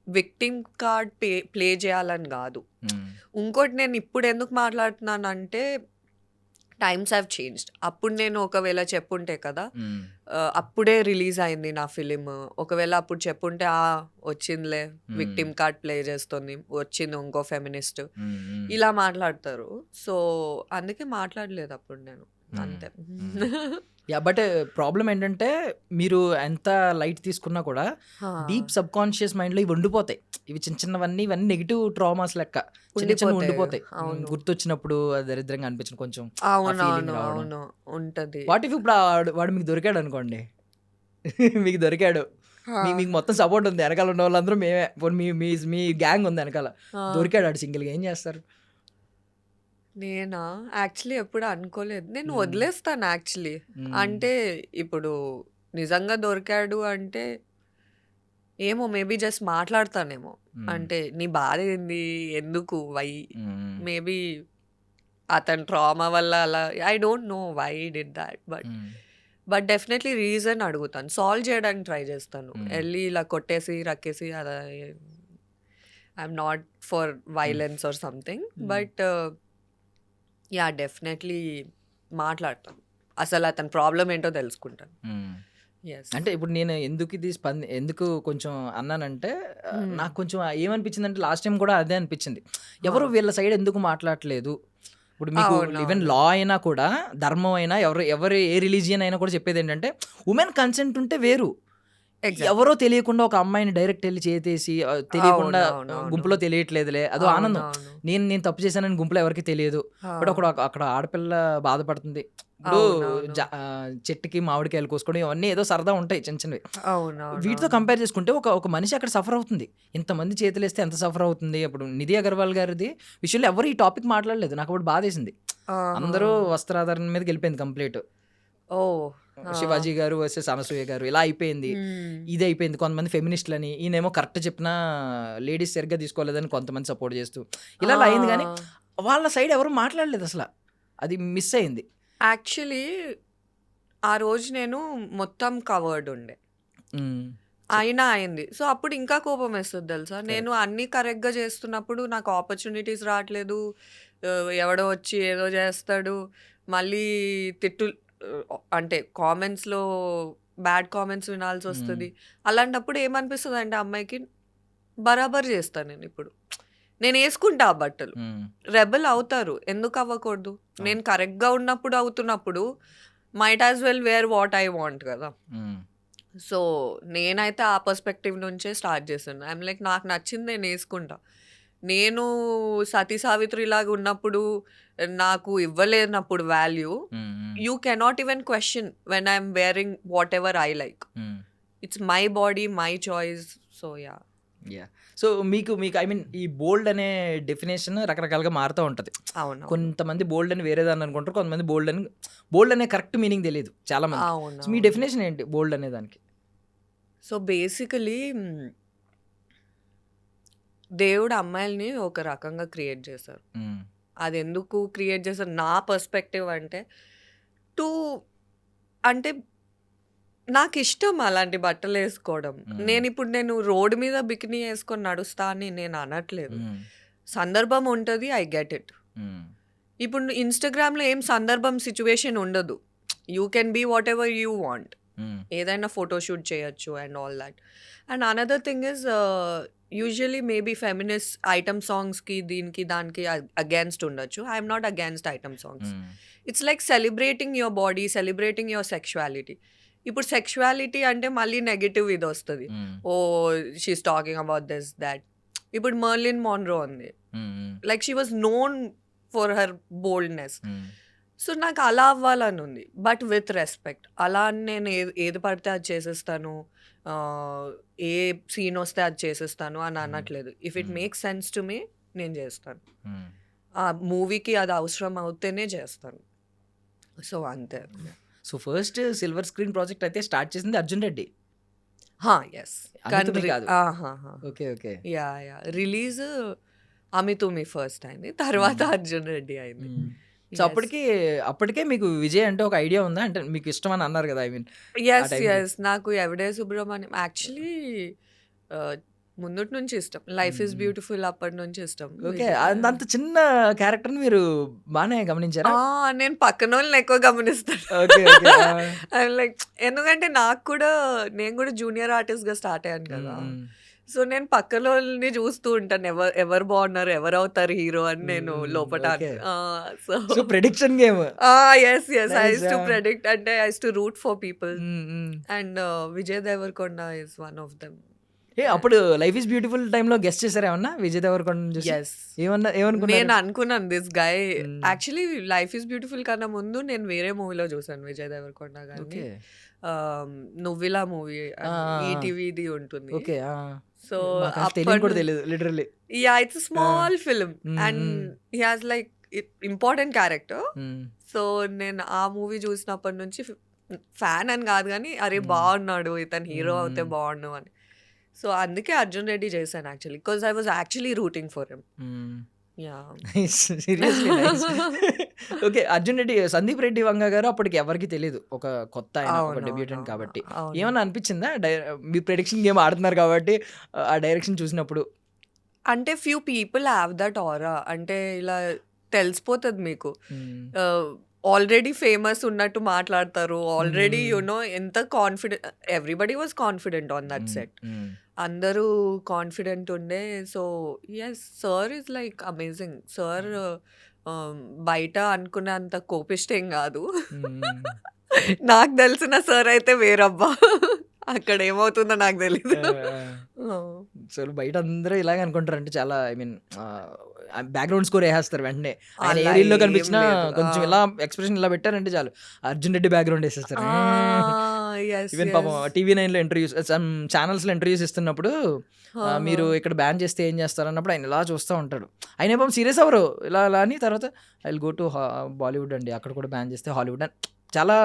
విక్టిమ్ కార్డ్ ప్లే చేయాలని కాదు. ఇంకోటి నేను ఇప్పుడు ఎందుకు మాట్లాడుతున్నానంటే టైమ్స్ హ్యావ్ చేంజ్డ్. అప్పుడు నేను ఒకవేళ చెప్పుంటే కదా, అప్పుడే రిలీజ్ అయింది నా ఫిలిం, ఒకవేళ అప్పుడు చెప్పుంటే వచ్చిందిలే విక్టిమ్ కార్డ్ ప్లే చేస్తుంది, వచ్చింది ఇంకో ఫెమినిస్ట్, ఇలా మాట్లాడతారు. సో అందుకే మాట్లాడలేదు అప్పుడు నేను, అంతే. యా. బట్ ప్రాబ్లం ఏంటంటే మీరు ఎంత లైట్ తీసుకున్నా కూడా డీప్ సబ్ కాన్షియస్ మైండ్లో ఇవి ఉండిపోతాయి. ఇవి చిన్న చిన్నవన్నీ ఇవన్నీ నెగిటివ్ ట్రామాస్ లెక్క చిన్న ఉండిపోతాయి. గుర్తొచ్చినప్పుడు అది దరిద్రంగా అనిపించిన కొంచెం అవును ఉంటది. వాట్ ఇఫ్ ఇప్పుడు వాడు మీకు దొరికాడు అనుకోండి, మీకు దొరికాడు మీకు మొత్తం సపోర్ట్ ఉంది, వెనకాల ఉన్న వాళ్ళందరూ మేమే, పోనీ మీ గ్యాంగ్ ఉంది వెనకాల. దొరికాడు ఆడు సింగిల్గా, ఏం చేస్తారు? నేనా యాక్చువల్లీ ఎప్పుడు అనుకోలేదు. నేను వదిలేస్తాను యాక్చువల్లీ. అంటే ఇప్పుడు నిజంగా దొరికాడు అంటే ఏమో మేబీ జస్ట్ మాట్లాడతానేమో. అంటే నీ బాధ ఏంది, ఎందుకు, వై, మేబీ అతని ట్రామా వల్ల అలా, I don't know why did that, but definitely reason అడుగుతాను, సాల్వ్ చేయడానికి ట్రై చేస్తాను. వెళ్ళి ఇలా కొట్టేసి రక్కేసి అలా I'm not for violence or something, but ya definitely మాట్లాడతాను, అసలు అతని ప్రాబ్లం ఏంటో తెలుసుకుంటాను. ఎస్ అంటే ఇప్పుడు నేను ఎందుకు కొంచెం అన్నానంటే, నాకు కొంచెం ఏమనిపించింది అంటే, లాస్ట్ టైం కూడా అదే అనిపించింది, ఎవరు వీళ్ళ సైడ్ ఎందుకు మాట్లాడలేదు. ఇప్పుడు మీకు ఈవెన్ లా అయినా కూడా, ధర్మం అయినా, ఎవరు ఏ రిలీజియన్ అయినా కూడా చెప్పేది ఏంటంటే, ఉమెన్ కన్సెంట్ ఉంటే వేరు. ఎవరో తెలియకుండా ఒక అమ్మాయిని డైరెక్ట్ వెళ్ళి చేతేసి తెలియకుండా గుంపులో తెలియట్లేదులే, అదో ఆనందం. నేను తప్పు చేశానని గుంపులో ఎవరికి తెలియదు, బట్ అక్కడ ఆడపిల్ల బాధపడుతుంది. ఇప్పుడు చెట్టుకి మామిడికాయలు కోసుకోవడం ఇవన్నీ ఏదో సరదా ఉంటాయి చిన్న చిన్నవి. వీటితో కంపేర్ చేసుకుంటే ఒక మనిషి అక్కడ సఫర్ అవుతుంది, ఇంతమంది చేతులేస్తే ఎంత సఫర్ అవుతుంది. ఇప్పుడు నిధి అగర్వాల్ గారిది విషయంలో ఎవరు ఈ టాపిక్ మాట్లాడలేదు, నాకు అప్పుడు బాధేసింది. అందరూ వస్త్రాధారణ మీదకి వెళ్ళిపోయింది కంప్లీట్. శివాజీ గారు వర్సెస్ అనసూయ గారు ఇలా అయిపోయింది, ఇది అయిపోయింది. కొంతమంది ఫెమినిస్టులని, ఈయనేమో కరెక్ట్ చెప్పినా లేడీస్ సరిగ్గా తీసుకోలేదని కొంతమంది సపోర్ట్ చేస్తూ ఇలా అయింది. కానీ వాళ్ళ సైడ్ ఎవరు మాట్లాడలేదు అసలు, అది మిస్ అయింది. యాక్చువల్లీ ఆ రోజు నేను మొత్తం కవర్డ్ ఉండే, అయినా అయింది. సో అప్పుడు ఇంకా కోపం వేస్తుంది తెలుసా. నేను అన్నీ కరెక్ట్గా చేస్తున్నప్పుడు నాకు ఆపర్చునిటీస్ రావట్లేదు, ఎవడో వచ్చి ఏదో చేస్తాడు, మళ్ళీ అంటే కామెంట్స్లో బ్యాడ్ కామెంట్స్ వినాల్సి వస్తుంది. అలాంటప్పుడు ఏమనిపిస్తుంది అంటే అమ్మాయికి, బరాబర్ చేస్తాను నేను, ఇప్పుడు నేను వేసుకుంటా ఆ బట్టలు. రెబల్ అవుతారు, ఎందుకు అవ్వకూడదు? నేను కరెక్ట్గా అవుతున్నప్పుడు might as well wear what I want కదా. సో నేనైతే ఆ పర్స్పెక్టివ్ నుంచే స్టార్ట్ చేస్తాను. ఐఎమ్ లైక్, నాకు నచ్చింది నేను వేసుకుంటా. నేను సతీ సావిత్రి లాగా ఉన్నప్పుడు నాకు ఇవ్వలేనప్పుడు value, you cannot even question when I'm wearing whatever I like. It's my body, my choice. So yeah. So మీకు ఐ మీన్ ఈ బోల్డ్ అనే డెఫినేషన్ రకరకాలుగా మారుతూ ఉంటుంది. అవును, కొంతమంది బోల్డ్ అని వేరే దాన్ని అనుకుంటారు, కొంతమంది బోల్డ్ అనే కరెక్ట్ మీనింగ్ తెలియదు చాలా మంది. అవును. మీ డెఫినేషన్ ఏంటి బోల్డ్ అనే దానికి? సో బేసికలీ దేవుడు అమ్మాయిల్ని ఒక రకంగా క్రియేట్ చేశారు. అది ఎందుకు క్రియేట్ చేశారు నా పర్స్పెక్టివ్ అంటే, అంటే నాకు ఇష్టం అలాంటి బట్టలు వేసుకోవడం. నేను రోడ్డు మీద బికినీ వేసుకొని నడుస్తా అని నేను అనట్లేదు. సందర్భం ఉంటుంది, ఐ గెట్ ఇట్. ఇప్పుడు ఇన్స్టాగ్రామ్లో ఏం సందర్భం సిచ్యువేషన్ ఉండదు, you can be whatever you want. ఏదైనా ఫోటోషూట్ చేయొచ్చు and all that. And another thing is, usually maybe feminist item సాంగ్స్కి దీనికి దానికి అగేన్స్ట్ ఉండొచ్చు. I'm not against item songs. It's like celebrating your body, celebrating your sexuality. ఇప్పుడు sexuality అంటే మళ్ళీ negative ఇది వస్తుంది, oh she's talking about this that. ఇప్పుడు మర్లిన్ మాన్రో ఉంది, like she was known for her boldness. So నాకు అలా అవ్వాలని ఉంది, బట్ విత్ రెస్పెక్ట్. అలా అని నేను ఏది పడితే అది చేసేస్తాను, ఏ సీన్ వస్తే అది చేసేస్తాను అని అనట్లేదు. If it makes sense to me నేను చేస్తాను, ఆ మూవీకి అది అవసరం అవుతేనే చేస్తాను. సో అంతే. So first silver screen project అయితే స్టార్ట్ చేసింది Arjun Reddy. Yes, okay okay. Yeah release Amithumi first అయింది, తర్వాత అర్జున్ రెడ్డి అయింది. సో అప్పటికే మీకు విజయ్ అంటే ఒక ఐడియా ఉందా? అంటే మీకు ఇష్టం అని అన్నారు కదా, ఐ మీన్. ఎస్ నాకు ఎవడే సుబ్రహ్మణ్యం యాక్చువల్లీ ముందుటి నుంచి ఇష్టం. లైఫ్ ఇస్ బ్యూటిఫుల్ అప్పటి నుంచి ఇష్టం. ఓకే, అంత చిన్న క్యారెక్టర్ మీరు బాగానే గమనించారా? నేను పక్కన వాళ్ళని ఎక్కువ గమనిస్తాను. లైక్ ఎందుకంటే నేను కూడా జూనియర్ ఆర్టిస్ట్ గా స్టార్ట్ అయ్యాను కదా. సో నేను పక్కన వాళ్ళని చూస్తూ ఉంటాను, ఎవరు బాగున్నారు, ఎవరు అవుతారు హీరో అని నేను లోపల. So prediction game. Yes I use to predict, అంటే I use to root for people. And Vijay Deverakonda is one of them. అప్పుడు లైఫ్ ఈజ్ బ్యూటిఫుల్ టైంలో గెస్ట్ చేశారు ఏమన్నా విజయ్ దేవరకొండ చూసి? ఎస్ ఏమనుకున్నారు? నేను అనుకున్నాను this guy actually life is beautiful కన్నా ముందు నేను వేరే మూవీలో చూసాను విజయ్ దేవరకొండ గారిని. ఓకే నువ్విలా మూవీ ఆ, ఈటీవీది ఉంటుంది. ఓకే సో తెలియదు కూడా తెలియదు literally. Yeah it's small film and he has like important character. So నేను ఆ మూవీ చూసినప్పటి నుంచి ఫ్యాన్ అని కాదు కానీ అరే బాగున్నాడు ఇతను హీరో అవుతే బాగుండు అని. సో అందుకే అర్జున్ రెడ్డి చేశాను actually because I was actually rooting for him. Yeah seriously okay. Arjun Reddy, Sandeep Reddy Vanga garu అప్పటికి ఎవరికి తెలియదు, ఒక కొత్త ఆయన, ఒక డెబ్యూటెంట్ కాబట్టి. ఏమన్నా అనిపించిందా మీ ప్రెడిక్షన్ గేమ్ ఆడుతున్నారు కాబట్టి ఆ డైరెక్షన్ చూసినప్పుడు? అంటే few people have that aura, అంటే ఇలా తెలిసిపోతుంది మీకు. ఆల్రెడీ ఫేమస్ ఉన్నట్టు మాట్లాడతారు, ఆల్రెడీ యునో ఎంత confident, everybody was confident on that set, అందరూ కాన్ఫిడెంట్ ఉండే. So yes sir is like amazing. Sir బయట అనుకున్నంత కోపిస్ట్ ఏం కాదు. నాకు తెలిసిన సార్ అయితే వేరబ్బా, అక్కడ ఏమవుతుందో నాకు తెలీదు. సో బయట అందరూ ఇలాగే అనుకుంటారు, అంటే చాలా ఐ మీన్ బ్యాక్గ్రౌండ్ స్కోర్ వేసేస్తారు వెంటనే. ఆయన ఏ రీల్లో కనిపించినా కొంచెం ఇలా ఎక్స్ప్రెషన్ ఇలా పెట్టారంటే చాలు అర్జున్ రెడ్డి బ్యాక్గ్రౌండ్ వేసేస్తారు. ఈవెన్ పాపం TV9లో ఇంటర్వ్యూస్, ఛానల్స్లో ఇంటర్వ్యూస్ ఇస్తున్నప్పుడు మీరు ఇక్కడ బ్యాన్ చేస్తే ఏం చేస్తారు అన్నప్పుడు ఆయన ఇలా చూస్తూ ఉంటాడు. ఆయన పాపం సీరియస్ అవ్వరు, ఇలా అలా అని తర్వాత I will go to Bollywood అండి, అక్కడ కూడా బ్యాన్ చేస్తే హాలీవుడ్ అని చాలా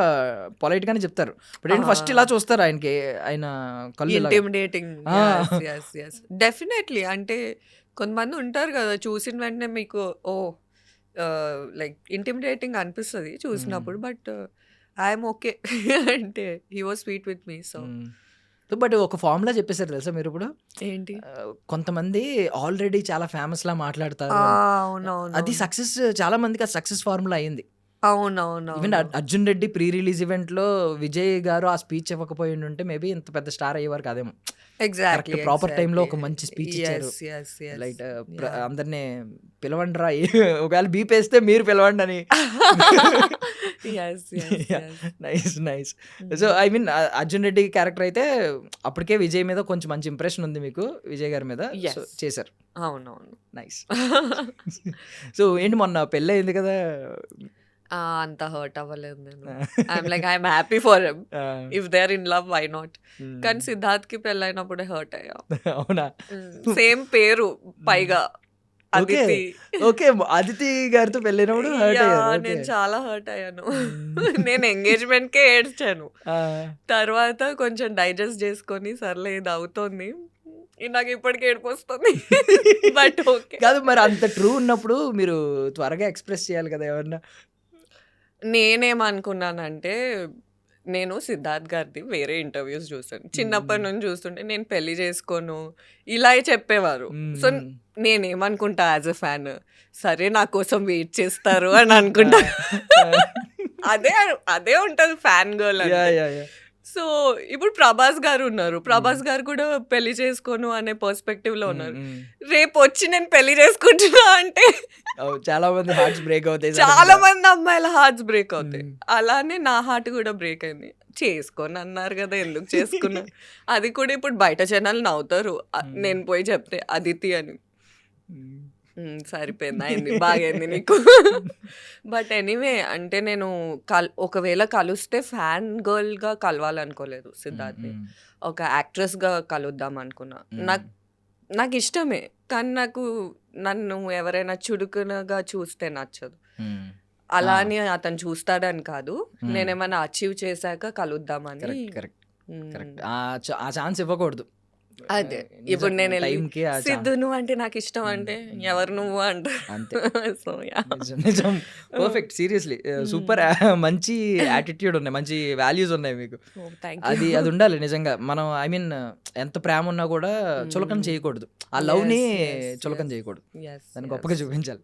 పొలైట్ గానే చెప్తారు. బట్ ఏంటి ఫస్ట్ ఇలా చూస్తారు ఆయనకి, ఆయన కళ్ళు ఇంటిమిడేటింగ్. డెఫినెట్లీ అంటే కొంతమంది ఉంటారు కదా చూసిన వెంటనే మీకు ఓ లైక్ ఇంటిమిడేటింగ్ అనిపిస్తుంది చూసినప్పుడు. బట్ ఐఎమ్ ఓకే అంటే he was sweet with me. So but ఒక ఫార్ములా చెప్పేశారు తెలుసా మీరు ఇప్పుడు? ఏంటి? కొంతమంది ఆల్రెడీ చాలా ఫేమస్ లా మాట్లాడతారు, అవునవును, అది సక్సెస్, చాలా మందికి అది సక్సెస్ ఫార్ములా అయింది. అవునవును. Even Arjun Reddy pre release event లో విజయ్ గారు ఆ స్పీచ్ ఇవ్వకపోయి ఉంటే మేబీ ఇంత పెద్ద స్టార్ అయ్యేవారు కాదేమో. ఎగ్జాక్ట్లీ ప్రాపర్ టైమ్ లో ఒక మంచి స్పీచ్ ఇచ్చారు. లైక్ అందరినీ పిలవండిరా, ఒకవేళ బీపేస్తే మీరు పిలవండి అని. Nice nice. So I mean Arjun Reddy character అయితే అప్పటికే విజయ్ మీద కొంచెం మంచి ఇంప్రెషన్ ఉంది మీకు, విజయ్ గారి మీద. సో చేశారు. అవునవును. నైస్. సో ఏంటి మొన్న పెళ్ళి అయింది కదా, అంత హర్ట్ అవ్వలేదు నేను. I'm like I'm happy for him, if they are in love why not. కానీ సిద్ధార్థ్ కి పెళ్ళైనప్పుడే హర్ట్ అయ్యా. అవునా? సేమ్ పేరు పైగా అదితి. ఓకే, అదితి గారితో పెళ్ళైనప్పుడు నేను చాలా హర్ట్ అయ్యాను. నేను ఎంగేజ్మెంట్ కే ఏడ్చాను, తర్వాత కొంచెం డైజెస్ట్ చేసుకొని సర్లే ఇది అవుతోంది, నాకు ఇప్పటికి ఏడుపు వస్తుంది. బట్ ఓకే కాదు, మరి అంత ట్రూ ఉన్నప్పుడు మీరు త్వరగా ఎక్స్ప్రెస్ చేయాలి కదా ఎవరన్నా. నేనేమనుకున్నానంటే నేను సిద్ధార్థ్ గారిది వేరే ఇంటర్వ్యూస్ చూసాను, చిన్నప్పటి నుంచి చూస్తుంటే నేను పెళ్లి చేసుకోను ఇలా చెప్పేవారు. సో నేనేమనుకుంటా యాజ్ ఎ ఫ్యాన్, సరే నా కోసం వెయిట్ చేస్తారు అని అనుకుంటా. అదే ఉంటుంది ఫ్యాన్ గర్ల్. సో ఇప్పుడు ప్రభాస్ గారు ఉన్నారు, ప్రభాస్ గారు కూడా పెళ్లి చేసుకోను అనే పర్స్పెక్టివ్ లో ఉన్నారు. రేపు వచ్చి నేను పెళ్లి చేసుకుంటున్నా అంటే చాలా మంది హార్ట్స్ బ్రేక్ అవుతాయి, చాలా మంది అమ్మాయిల హార్ట్స్ బ్రేక్ అవుతాయి. అలానే నా హార్ట్ కూడా బ్రేక్ అయింది. చేసుకొని అన్నారు కదా, ఎందుకు చేసుకున్నా. అది కూడా ఇప్పుడు బయట జనాలు నవ్వుతారు నేను పోయి చెప్తే అదితి అని. సరిపోయింది, అయింది, బాగైంది నీకు. బట్ ఎనీవే అంటే నేను ఒకవేళ కలిస్తే ఫ్యాన్ గర్ల్ గా కలవాలనుకోలేదు సిద్ధార్థ్ని, ఒక యాక్ట్రెస్ గా కలుద్దాం అనుకున్నా. నాకు ఇష్టమే, కానీ నన్ను ఎవరైనా చురుకునగా చూస్తే నచ్చదు. అలా అని అతను చూస్తాడని కాదు, నేనేమైనా అచీవ్ చేశాక కలుద్దామని. ఆ ఛాన్స్ ఇవ్వకూడదు. అదే ఇప్పుడు నేను సిద్ధు నువ్వు అంటే నాకు ఇష్టం అంటే ఎవరు నువ్వు అంటే అంతే. సో నిజం, పర్ఫెక్ట్, సీరియస్లీ సూపర్. మంచి యాటిట్యూడ్ ఉన్నాయి, మంచి వాల్యూస్ ఉన్నాయి మీకు. అది ఉండాలి నిజంగా. మనం ఐ మీన్ ఎంత ప్రేమ ఉన్నా కూడా చులకన చేయకూడదు, ఆ లవ్ ని చులకన చేయకూడదు, దాన్ని గొప్పగా చూపించాలి.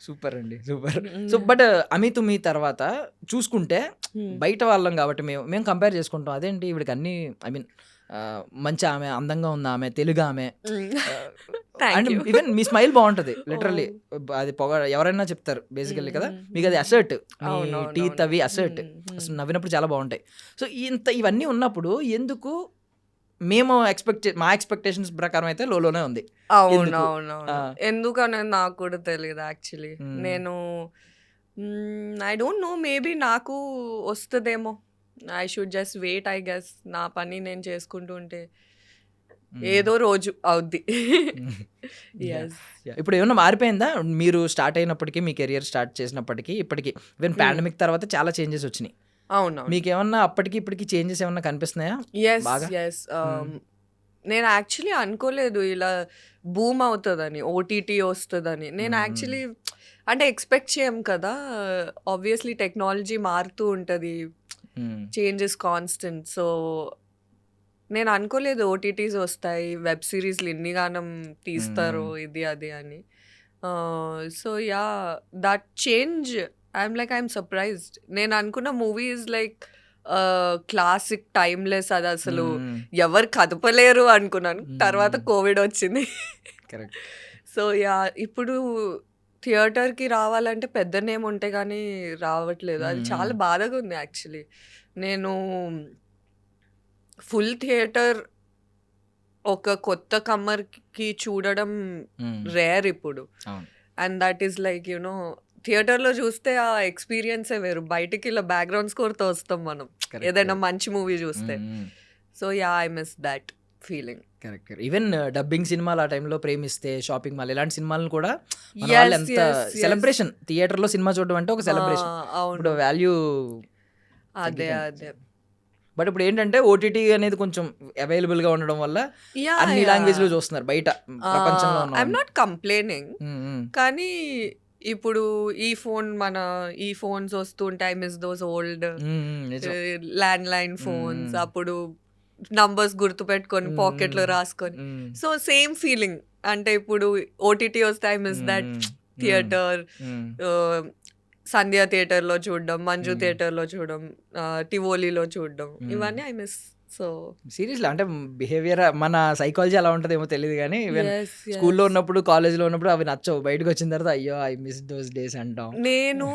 సూపర్ అండి, సూపర్. సో బట్ అమి తుమి తర్వాత చూసుకుంటే బయట వాళ్ళం కాబట్టి మేము కంపేర్ చేసుకుంటాం, అదేంటి ఇవిడికి అన్ని ఐ మీన్ మంచి ఆమె, అందంగా ఉంది ఆమె, తెలుగు ఆమె, అండ్ ఈవెన్ మీ స్మైల్ బాగుంటది లిటరల్లీ. అది ఎవరైనా చెప్తారు బేసికల్లీ కదా, మీకు అది అసర్ట్, మీ టీత్ అవి అసర్ట్, అసలు నవ్వినప్పుడు చాలా బాగుంటాయి. సో ఇవన్నీ ఉన్నప్పుడు ఎందుకు మేము మా ఎక్స్పెక్టేషన్స్ ప్రకారం అయితే లోనే ఉంది. అవునవునవును. ఎందుకనేది నాకు కూడా తెలియదు యాక్చువల్లీ. నేను ఐ డోంట్ నో, మేబీ నాకు వస్తుందేమో. I should just wait I guess. నా పని నేను చేసుకుంటూ ఉంటే ఏదో రోజు అవుద్ది. ఎస్. ఇప్పుడు ఏమన్నా మారిపోయిందా మీరు స్టార్ట్ అయినప్పటికీ, మీ కెరియర్ స్టార్ట్ చేసినప్పటికీ ఇప్పటికి? ఈవెన్ పాండమిక్ తర్వాత చాలా చేంజెస్ వచ్చినాయి. అవునవును. మీకు ఏమన్నా అప్పటికి ఇప్పటికి చేంజెస్ ఏమన్నా కనిపిస్తున్నాయా? Yes yes. నేను యాక్చువల్లీ అనుకోలేదు ఇలా బూమ్ అవుతుందని, ఓటీటీ వస్తుందని. నేను యాక్చువల్లీ అంటే ఎక్స్పెక్ట్ చేయం కదా. ఆబ్వియస్లీ టెక్నాలజీ మారుతూ ఉంటుంది, చేంజెస్ కాన్స్టెంట్. సో నేను అనుకోలేదు ఓటీటీస్ వస్తాయి, వెబ్ సిరీస్లు ఎన్నిగానం తీస్తారు, ఇది అది అని. So yeah, that change I'm surprised. నేను అనుకున్న మూవీస్ లైక్ క్లాసిక్, టైమ్లెస్, అది అసలు ఎవరు కదపలేరు అనుకున్నాను. తర్వాత కోవిడ్ వచ్చింది. కరెక్ట్. సో యా, ఇప్పుడు థియేటర్కి రావాలంటే పెద్ద నేమ్ ఉంటే కానీ రావట్లేదు. అది చాలా బాధగా ఉంది యాక్చువల్లీ. నేను ఫుల్ థియేటర్ ఒక కొత్త కమ్మర్కి చూడడం రేర్ ఇప్పుడు. And that is like you know, థియేటర్లో చూస్తే ఆ ఎక్స్పీరియన్సే వేరు. బయటికి ఇలా బ్యాక్గ్రౌండ్ స్కోర్తో వస్తాం మనం ఏదైనా మంచి మూవీ చూస్తే. So yeah, I miss that feeling. Correct. Even dubbing సినిమాలు ఆ టైంలో, ప్రేమిస్తే, షాపింగ్ మాల్, ఇలాంటి సినిమాలను కూడా మన వాళ్ళు ఎంత సెలబ్రేషన్. థియేటర్లో సినిమా చూడడం అంటే ఒక సెలబ్రేషన్. ఇప్పుడు వాల్యూ అదే అదే. బట్ ఇప్పుడు ఏంటంటే ఓటీటీ అనేది కొంచెం అవైలబుల్గా ఉండడం వల్ల అన్ని లాంగ్వేజ్లో చూస్తున్నారు బయట ప్రపంచంలో. ఐఎమ్ నాట్ కంప్లైనింగ్, కానీ ఇప్పుడు ఈ ఫోన్స్ వస్తుంటే I miss those old land line phones. అప్పుడు నంబర్స్ గుర్తు పెట్టుకొని పాకెట్లో రాసుకొని. So same feeling. అంటే ఇప్పుడు ఓటీటీ వస్తే ఐ మిస్ దట్ థియేటర్. సంధ్య థియేటర్లో చూడడం, మంజు థియేటర్లో చూడడం, టివోలీలో చూడడం, ఇవన్నీ ఐ మిస్. సో సీరియస్లీ అంటే బిహేవియర్, మన సైకాలజీ అలా ఉంటుందేమో తెలియదు కానీ స్కూల్లో ఉన్నప్పుడు, కాలేజ్లో ఉన్నప్పుడు అవి నచ్చవు. బయటకు వచ్చిన తర్వాత అయ్యో ఐ మిస్ దోస్ డేస్ అంటాం. నేను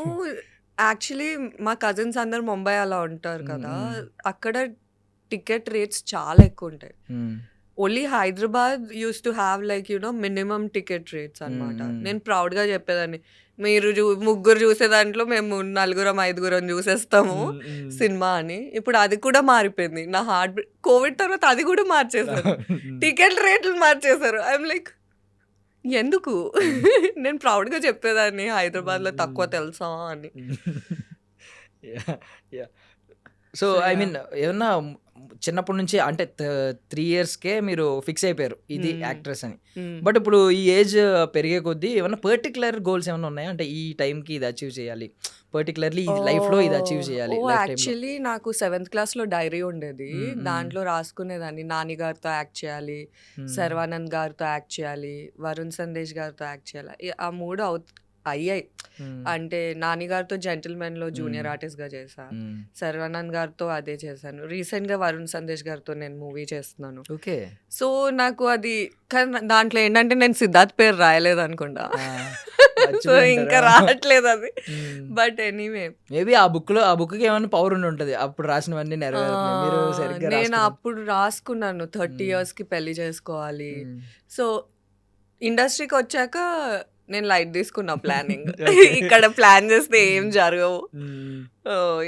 యాక్చువల్లీ మా కజిన్స్ అందరు ముంబై అలా ఉంటారు కదా, అక్కడ టికెట్ రేట్స్ చాలా ఎక్కువ ఉంటాయి. Only Hyderabad use to have like you know minimum ticket rates అనమాట. నేను ప్రౌడ్గా చెప్పేదాన్ని, మీరు ముగ్గురు చూసే దాంట్లో మేము 4-5 చూసేస్తాము సినిమా అని. ఇప్పుడు అది కూడా మారిపోయింది. నా హార్ట్ కోవిడ్ తర్వాత అది కూడా మార్చేశారు, టికెట్ రేట్లు మార్చేశారు. ఐఎమ్ లైక్ ఎందుకు? నేను ప్రౌడ్గా చెప్పేదాన్ని హైదరాబాద్లో తక్కువ తెలుసా అని. సో ఐ మీన్ ఏమన్నా చిన్నప్పటి నుంచి అంటే 3 yearsకే మీరు ఫిక్స్ అయిపోయారు ఇది యాక్ట్రెస్ అని. బట్ ఇప్పుడు ఈ ఏజ్ పెరిగే కొద్దీ ఏమన్నా పర్టికులర్ గోల్స్ ఏమైనా ఉన్నాయా? అంటే ఈ టైంకి ఇది అచీవ్ చేయాలి, పర్టికులర్లీ ఈ లైఫ్లో ఇది అచీవ్ చేయాలి. యాక్చువల్లీ నాకు 7th క్లాస్లో డైరీ ఉండేది. దాంట్లో రాసుకునేదాన్ని నాని గారితో యాక్ట్ చేయాలి, శర్వానంద్ గారితో యాక్ట్ చేయాలి, వరుణ్ సందేశ్ గారితో యాక్ట్ చేయాలి. ఆ 3 అయ్యాయి. అంటే నాని గారితో జెంటిల్మెన్ లో జూనియర్ ఆర్టిస్ట్ గా చేశా, శర్వానంద్ గారితో అదే చేశాను. రీసెంట్ గా వరుణ్ సందేశ్ గారితో నేను మూవీ చేస్తున్నాను. ఓకే. సో నాకు అది, కానీ దాంట్లో ఏంటంటే నేను సిద్ధార్థ్ పేరు రాయలేదు అనుకుంటా, సో ఇంకా రావట్లేదు అది. బట్ ఎనీవే మేబీ ఆ బుక్కి ఏమైనా పవర్ ఉండి ఉంటుంది అప్పుడు రాసినవన్నీ నెరవేరుతున్నాయి. నేను అప్పుడు రాసుకున్నాను 30 years కి పెళ్లి చేసుకోవాలి. సో ఇండస్ట్రీకి వచ్చాక నేను లైట్ తీసుకున్నా ప్లానింగ్. ఇక్కడ ప్లాన్ చేస్తే ఏం జరగవు,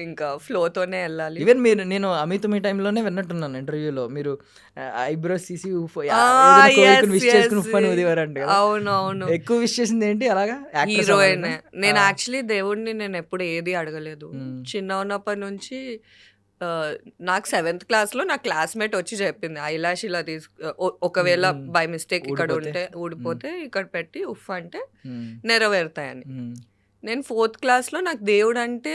ఇంకా ఫ్లోతోనే వెళ్ళాలి. ఈవెన్ నేను అమిత్ మీ టైంలోనే విన్నట్టున్నాను ఇంటర్వ్యూలో, మీరు ఐబ్రోస్ తీసి అవునవును ఎక్కువ విష్ చేసింది ఏంటి అలాగా? హీరోయిన్. నేను యాక్చువల్లీ దేవుడిని నేను ఎప్పుడు ఏది అడగలేదు. చిన్న ఉన్నప్పటి నుంచి నాకు 7th క్లాస్లో నా క్లాస్మేట్ వచ్చి చెప్పింది, ఐలాష్ ఇలా ఒకవేళ బై మిస్టేక్ ఇక్కడ ఉంటే ఊడిపోతే ఇక్కడ పెట్టి ఉఫ్ అంటే నెరవేరుతాయని. నేను 4th క్లాస్లో నాకు దేవుడు అంటే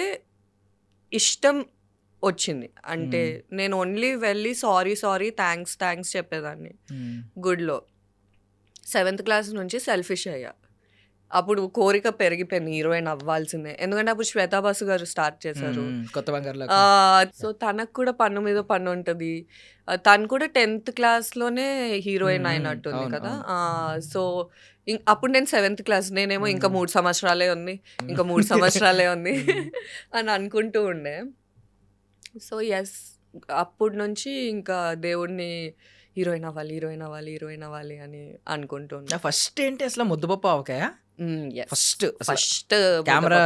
ఇష్టం వచ్చింది. అంటే నేను ఓన్లీ వెళ్ళి సారీ థ్యాంక్స్ చెప్పేదాన్ని గుడ్లో. 7th క్లాస్ నుంచి సెల్ఫిష్ అయ్యా. అప్పుడు కోరిక పెరిగిపోయింది హీరోయిన్ అవ్వాల్సిందే, ఎందుకంటే అప్పుడు శ్వేతా బాసు గారు స్టార్ట్ చేశారు కొత్త బంగారు. సో తనకు కూడా పన్ను మీద పన్ను ఉంటుంది. తను కూడా 10th క్లాస్లోనే హీరోయిన్ అయినట్టుంది కదా. సో అప్పుడు నేను 7th క్లాస్, నేనేమో ఇంకా 3 సంవత్సరాలే ఉంది అని అనుకుంటూ ఉండే. సో ఎస్, అప్పటి నుంచి ఇంకా దేవుడిని హీరోయిన్ అవ్వాలి హీరోయిన్ అవ్వాలి హీరోయిన్ అవ్వాలి అని అనుకుంటున్నా. ఫస్ట్ ఏంటి అసలు ముద్దపప్పు ఆవకాయ ఫస్ట్ ఫస్ట్ కెమెరా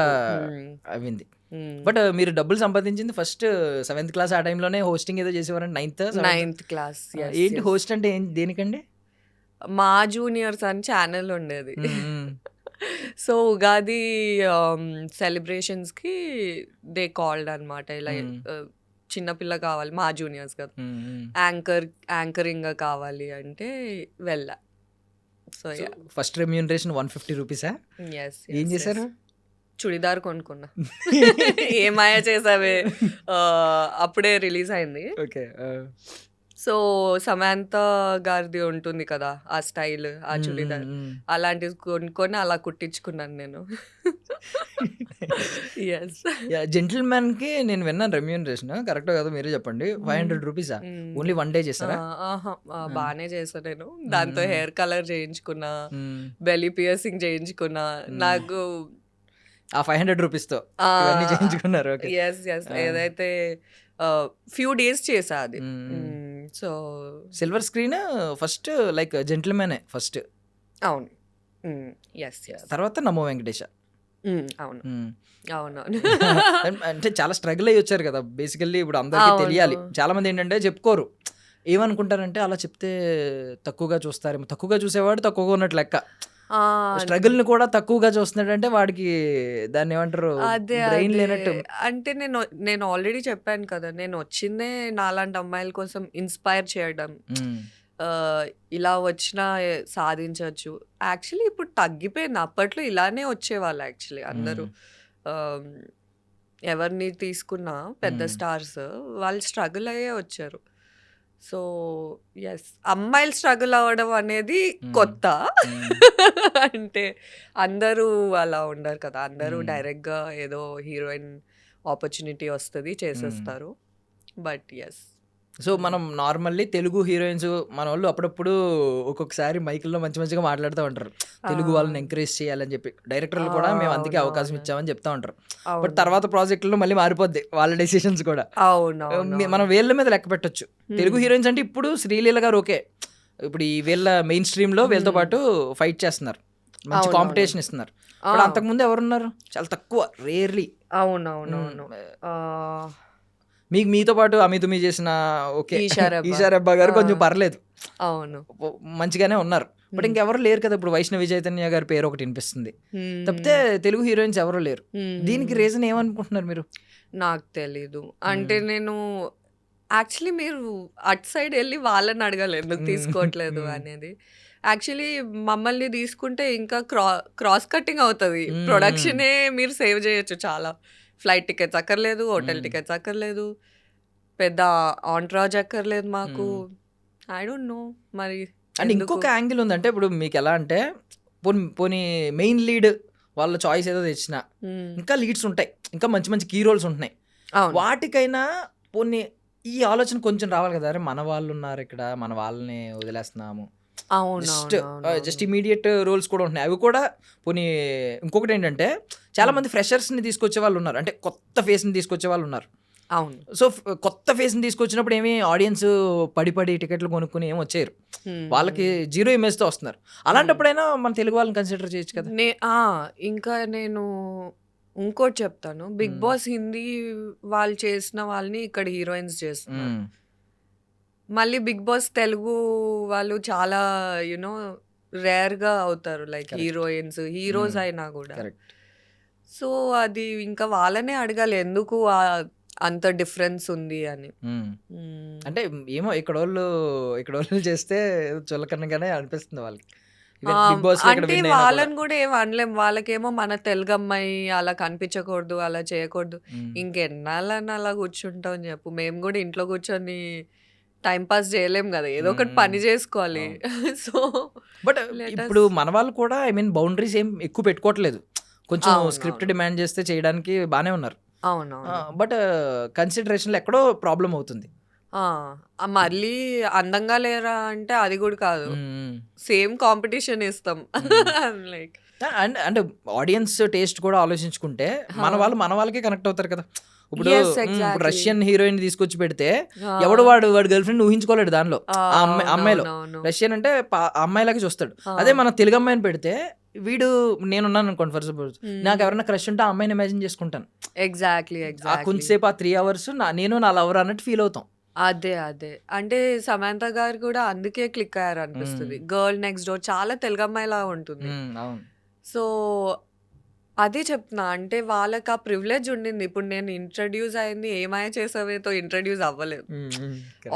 అవింది. బట్ మీరు డబ్బులు సంపాదించింది ఫస్ట్ 7th క్లాస్ ఆ టైంలోనే హోస్టింగ్ ఏదో చేసేవారండి 9th క్లాస్. ఏంటి హోస్ట్ అంటే దేనికండి? మా జూనియర్స్ అని ఛానల్ ఉండేది. సో ఉగాది సెలబ్రేషన్స్కి దే కాల్డ్ అనమాట, ఇలా చిన్నపిల్ల కావాలి మా జూనియర్స్ కదా, యాంకరింగ్ కావాలి అంటే వెళ్ళా. So first remuneration 150 రూపీసా? ఏం చేశారు? చుడిదార్ కొనుక్కున్నా. ఏమాయ చేసావే, అప్పుడే రిలీజ్ అయింది. ఓకే. సో సమాంత గారిది ఉంటుంది కదా ఆ స్టైల్, ఆ చుడిదార్, అలాంటిది కొనుక్కొని అలా కుట్టించుకున్నాను నేను. ఎస్. జెంటిల్మెన్ కి నేను విన్నాను రెమ్యూనరేషన్, కరెక్ట్ కదా మీరే చెప్పండి. 500 రూపీసా? ఓన్లీ 1 డే చేస్తారా? బాగానే చేశాను నేను. దాంతో హెయిర్ కలర్ చేయించుకున్నా, బెల్లీ పియర్సింగ్ చేయించుకున్నా. నాకు ఆ 500 రూపీస్తో ఇవన్నీ చేయించుకున్నారు. Yes yes. ఏదైతే ఫ్యూ డేస్ చేసా అది. So silver screen first like Gentleman first. అవును. Yes yes. తర్వాత నమో వెంకటేశ. అవును అవునవును. అంటే చాలా స్ట్రగుల్ అయ్యి వచ్చారు కదా బేసికల్లీ. ఇప్పుడు అందరికీ తెలియాలి. చాలా మంది ఏంటంటే చెప్పుకోరు, ఏమనుకుంటారంటే అలా చెప్తే తక్కువగా చూస్తారేమో. తక్కువగా చూసేవాడు తక్కువగా ఉన్నట్లు లెక్క. స్ట్రగుల్ ని కూడా తక్కువగా చూస్తున్నాడంటే వాడికి దాన్ని ఏమంటారు, బ్రెయిన్ లేనట్టు. అంటే నేను ఆల్రెడీ చెప్పాను కదా, నేను వచ్చిందే నాలాంటి అమ్మాయిల కోసం ఇన్స్పైర్ చేయడం. ఇలా వచ్చినా సాధించవచ్చు. యాక్చువల్లీ ఇప్పుడు తగ్గిపోయింది. అప్పట్లో ఇలానే వచ్చేవాళ్ళు యాక్చువల్లీ అందరూ. ఎవరిని తీసుకున్నా పెద్ద స్టార్స్ వాళ్ళు స్ట్రగుల్ అయ్యే వచ్చారు. సో ఎస్, అమ్మాయిలు స్ట్రగుల్ అవ్వడం అనేది కొత్త. అంటే అందరూ అలా ఉండరు కదా, అందరూ డైరెక్ట్గా ఏదో హీరోయిన్ ఆపర్చునిటీ వస్తుంది చేసేస్తారు. But yes. సో మనం నార్మల్లీ తెలుగు హీరోయిన్స్ మన వాళ్ళు అప్పుడప్పుడు ఒక్కొక్కసారి మైకుల్లో మంచి మంచిగా మాట్లాడుతూ ఉంటారు, తెలుగు వాళ్ళని ఎంకరేజ్ చేయాలని చెప్పి. డైరెక్టర్లు కూడా మేము అందుకే అవకాశం ఇచ్చామని చెప్తా ఉంటారు. బట్ తర్వాత ప్రాజెక్టులో మళ్ళీ మారిపోద్ది వాళ్ళ డెసిషన్స్ కూడా. మనం వేళ్ళ మీద లెక్క పెట్టొచ్చు. తెలుగు హీరోయిన్స్ అంటే ఇప్పుడు శ్రీలీల గారు ఓకే, ఇప్పుడు ఈ వీళ్ళ మెయిన్ స్ట్రీమ్ లో వీళ్ళతో పాటు ఫైట్ చేస్తున్నారు, మంచి కాంపిటీషన్ ఇస్తున్నారు. బట్ అంతకుముందు ఎవరున్నారు? చాలా తక్కువ, రేర్లీ. అవునవునవును. మీకు మీతో పాటు అమితుమి చేసిన ఓకే ఈషారబ్బా గారు కొంచెం పర్లేదు, అవును, మంచిగానే ఉన్నారు. బట్ ఇంకెవరు లేరు కదా. ఇప్పుడు వైష్ణవి చైతన్య గారి పేరు ఒకటి వినిపిస్తుంది తప్పితే తెలుగు హీరోయిన్స్ ఎవరు లేరు. దీనికి రీజన్ ఏమనుకుంటున్నారు మీరు? నాకు తెలీదు. అంటే నేను యాక్చువల్లీ మీరు అటు సైడ్ వెళ్ళి వాళ్ళని అడగాలి ఎందుకు తీసుకోవట్లేదు అనేది. యాక్చువల్లీ మమ్మల్ని తీసుకుంటే ఇంకా క్రాస్ కట్టింగ్ అవుతుంది. ప్రొడక్షనే మీరు సేవ్ చేయొచ్చు చాలా. ఫ్లైట్ టికెట్స్ అక్కర్లేదు, హోటల్ టికెట్స్ అక్కర్లేదు, పెద్ద ఆంట్రాజ్ అక్కర్లేదు మాకు. ఐ డోంట్ నో మరి. అండ్ ఇంకొక యాంగిల్ ఉందంటే, ఇప్పుడు మీకు ఎలా అంటే పోనీ మెయిన్ లీడ్ వాళ్ళ చాయిస్ ఏదో తెచ్చినా ఇంకా లీడ్స్ ఉంటాయి, ఇంకా మంచి మంచి కీ రోల్స్ ఉంటున్నాయి. వాటికైనా పోనీ ఈ ఆలోచన కొంచెం రావాలి కదా, అరే మన వాళ్ళు ఉన్నారు ఇక్కడ, మన వాళ్ళని వదిలేస్తున్నాము. జస్ట్ ఇమీడియట్ రోల్స్ కూడా ఉంటున్నాయి. అవి కూడా పోనీ. ఇంకొకటి ఏంటంటే చాలా మంది ఫ్రెషర్స్ని తీసుకొచ్చే వాళ్ళు ఉన్నారు, అంటే కొత్త ఫేస్ని తీసుకొచ్చే వాళ్ళు ఉన్నారు. అవును. సో కొత్త ఫేస్ని తీసుకొచ్చినప్పుడు ఏమి ఆడియన్స్ పడి టికెట్లు కొనుక్కుని ఏమి వచ్చారు, వాళ్ళకి జీరో ఇమేజ్తో వస్తున్నారు. అలాంటప్పుడైనా మన తెలుగు వాళ్ళని కన్సిడర్ చేయొచ్చు కదా. ఇంకా నేను ఇంకోటి చెప్తాను, బిగ్ బాస్ హిందీ వాళ్ళు చేసిన వాళ్ళని ఇక్కడ హీరోయిన్స్ చేస్తున్నారు. మళ్ళీ బిగ్ బాస్ తెలుగు వాళ్ళు చాలా యునో రేర్గా అవుతారు, లైక్ హీరోయిన్స్ హీరోస్ అయినా కూడా. సో అది ఇంకా వాళ్ళనే అడగాలి ఎందుకు అంత డిఫరెన్స్ ఉంది అని. అంటే ఏమో ఇక్కడ వాళ్ళు చేస్తే చులకనగానే అనిపిస్తుంది వాళ్ళకి. అంటే వాళ్ళని కూడా ఏం అనలేం. వాళ్ళకేమో మన తెలుగు అమ్మాయి అలా కనిపించకూడదు, అలా చేయకూడదు. ఇంకెన్నాళ్ళని అలా కూర్చుంటాం చెప్పు. మేము కూడా ఇంట్లో కూర్చొని టైం పాస్ చేయలేం కదా, ఏదో ఒకటి పని చేసుకోవాలి. సో బట్ ఇప్పుడు మన వాళ్ళు కూడా ఐ మీన్ బౌండరీస్ ఏం ఎక్కువ పెట్టుకోవట్లేదు, కొంచెం స్క్రిప్ట్ డిమాండ్ చేస్తే చేయడానికి బాగానే ఉన్నారు. అవును. బట్ కన్సిడరేషన్లో ఎక్కడో ప్రాబ్లం అవుతుంది. మళ్ళీ అందంగా లేరా అంటే అది కూడా కాదు, సేమ్ కాంపిటీషన్ ఇస్తాం. లైక్ అండ్ ఆడియన్స్ టేస్ట్ కూడా ఆలోచించుకుంటే మన వాళ్ళకే కనెక్ట్ అవుతారు కదా. ఇప్పుడు Yes, ఇప్పుడు exactly. రష్యన్ హీరోయిన్ తీసుకొచ్చి పెడితే ఎవడు వాడి గర్ల్ ఫ్రెండ్ ఊహించుకోలేడు దానిలో, ఆ అమ్మాయిలో. రష్యన్ అంటే అమ్మాయిలాగా చూస్తాడు. అదే మన తెలుగు అమ్మాయిని పెడితే వీడు, నేనున్నాను అనుకోండి ఫర్ సపోజ్, నాకు ఎవరైనా క్రష్ ఉంటే ఆ అమ్మాయిని ఇమాజిన్ చేసుకుంటాను. ఎగ్జాక్ట్లీ ఆ ఎగ్జాక్ట్లీ కొంచెంసేపు ఆ 3 hours నేను నా లవర్ అన్నట్టు ఫీల్ అవుతాం. అదే అంటే సమంత గారు కూడా అందుకే క్లిక్ అయ్యారు అనిపిస్తుంది. గర్ల్ నెక్స్ట్ డోర్ చాలా తెలుగు అమ్మాయిలా ఉంటుంది. అవును. సో అదే చెప్తున్నా, అంటే వాళ్ళకి ఆ ప్రివిలేజ్ ఉండింది. ఇప్పుడు నేను ఇంట్రడ్యూస్ అయింది ఏమాయ చేసావేతో ఇంట్రడ్యూస్ అవ్వలేదు.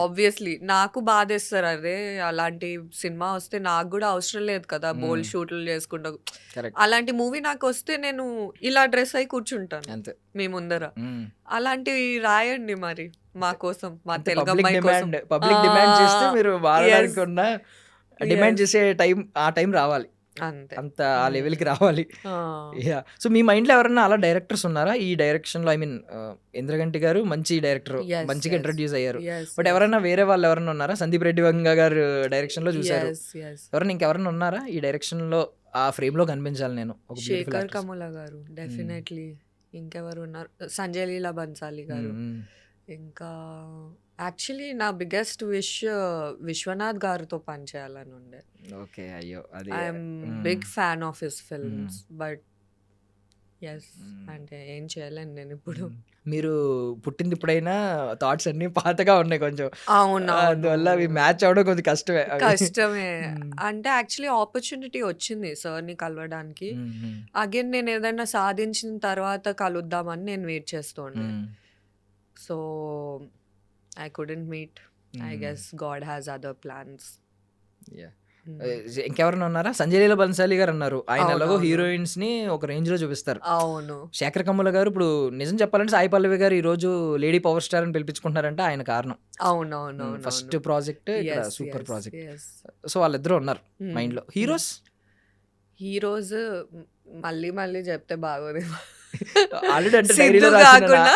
ఆబ్వియస్లీ నాకు బాధేస్తారు, అదే అలాంటి సినిమా వస్తే నాకు కూడా అవసరం లేదు కదా బోల్ షూట్లు చేసుకుంటా. కరెక్ట్. అలాంటి మూవీ నాకు వస్తే నేను ఇలా డ్రెస్ అయి కూర్చుంటాను అంతే. మీ ముందర. అలాంటివి రాయండి మరి మా కోసం, మా తెలుగు పబ్లిక్ అమ్మాయి కోసం. డిమాండ్ చేస్తే మీరు వాడడానికి Yes. ఉన్న డిమాండ్ చేసే ఆ టైం రావాలి, అంతే. అంత ఆ లెవెల్కి రావాలి. యా. సో మీ మైండ్లో ఎవరన్నా అలా డైరెక్టర్స్ ఉన్నారా ఈ డైరెక్షన్లో? ఐ మీన్ ఇంద్రగంటి గారు మంచి డైరెక్టర్, Yes, మంచిగా yes. ఇంట్రడ్యూస్ అయ్యారు. Yes, but yes. ఎవరైనా వేరే వాళ్ళు ఎవరైనా ఉన్నారా? సందీప్ రెడ్డి వంగ గారు డైరెక్షన్లో చూసారు, Yes, yes. ఎవరైనా ఇంకెవరైనా ఉన్నారా ఈ డైరెక్షన్లో ఆ ఫ్రేమ్లో కనిపించాలి నేను ఒక beautiful శేఖర్ actress? కమల గారు డెఫినెట్లీ. ఇంకెవరు ఉన్నారు? సంజయ్ లీలా బన్సాలి గారు. ఇంకా యాక్చువల్లీ నా బిగ్గెస్ట్ విష్ విశ్వనాథ్ గారితో పనిచేయాలని ఉండే. ఓకే. అయ్యో అది I'm big fan of his films, but yes అంటే ఏం చేయలేను నేను ఇప్పుడు. మీరు పుట్టింది ఇప్పుడైనా థాట్స్ అన్ని పాతగా ఉన్నాయి కొంచెం, అవును అందువల్ల అవి మ్యాచ్ అవడం కొంచెం కష్టమే అవి. కష్టమే. అంటే యాక్చువల్లీ ఆపర్చునిటీ వచ్చింది సార్ని కలవడానికి. అగైన్ నేను ఏదైనా సాధించిన తర్వాత కలుద్దామని నేను వెయిట్ చేస్తుండే. So I couldn't meet. I guess God has other plans. Yeah. ఇంకెవరైనా ఉన్నారా? సంజయ్ లీలా బన్సాలి గారు అన్నారు, ఆయన ఎలాగో అవునవును. హీరోయిన్స్ ని ఒక రేంజ్ లో చూపిస్తారు. అవును. శేఖర్ కమ్ముల గారు ఇప్పుడు నిజం చెప్పాలంటే సాయి పల్లవి గారు ఈ రోజు లేడీ పవర్ స్టార్ అని పిలిపించుకుంటున్నారంటే ఆయన కారణం. అవునవునవును. First project super project. So వాళ్ళిద్దరూ ఉన్నారు మైండ్ లో. హీరోస్ మళ్ళీ మళ్ళీ చెప్తే బాగోదు. ఆల్రెడీ అంటే సిద్ధు కాకుండా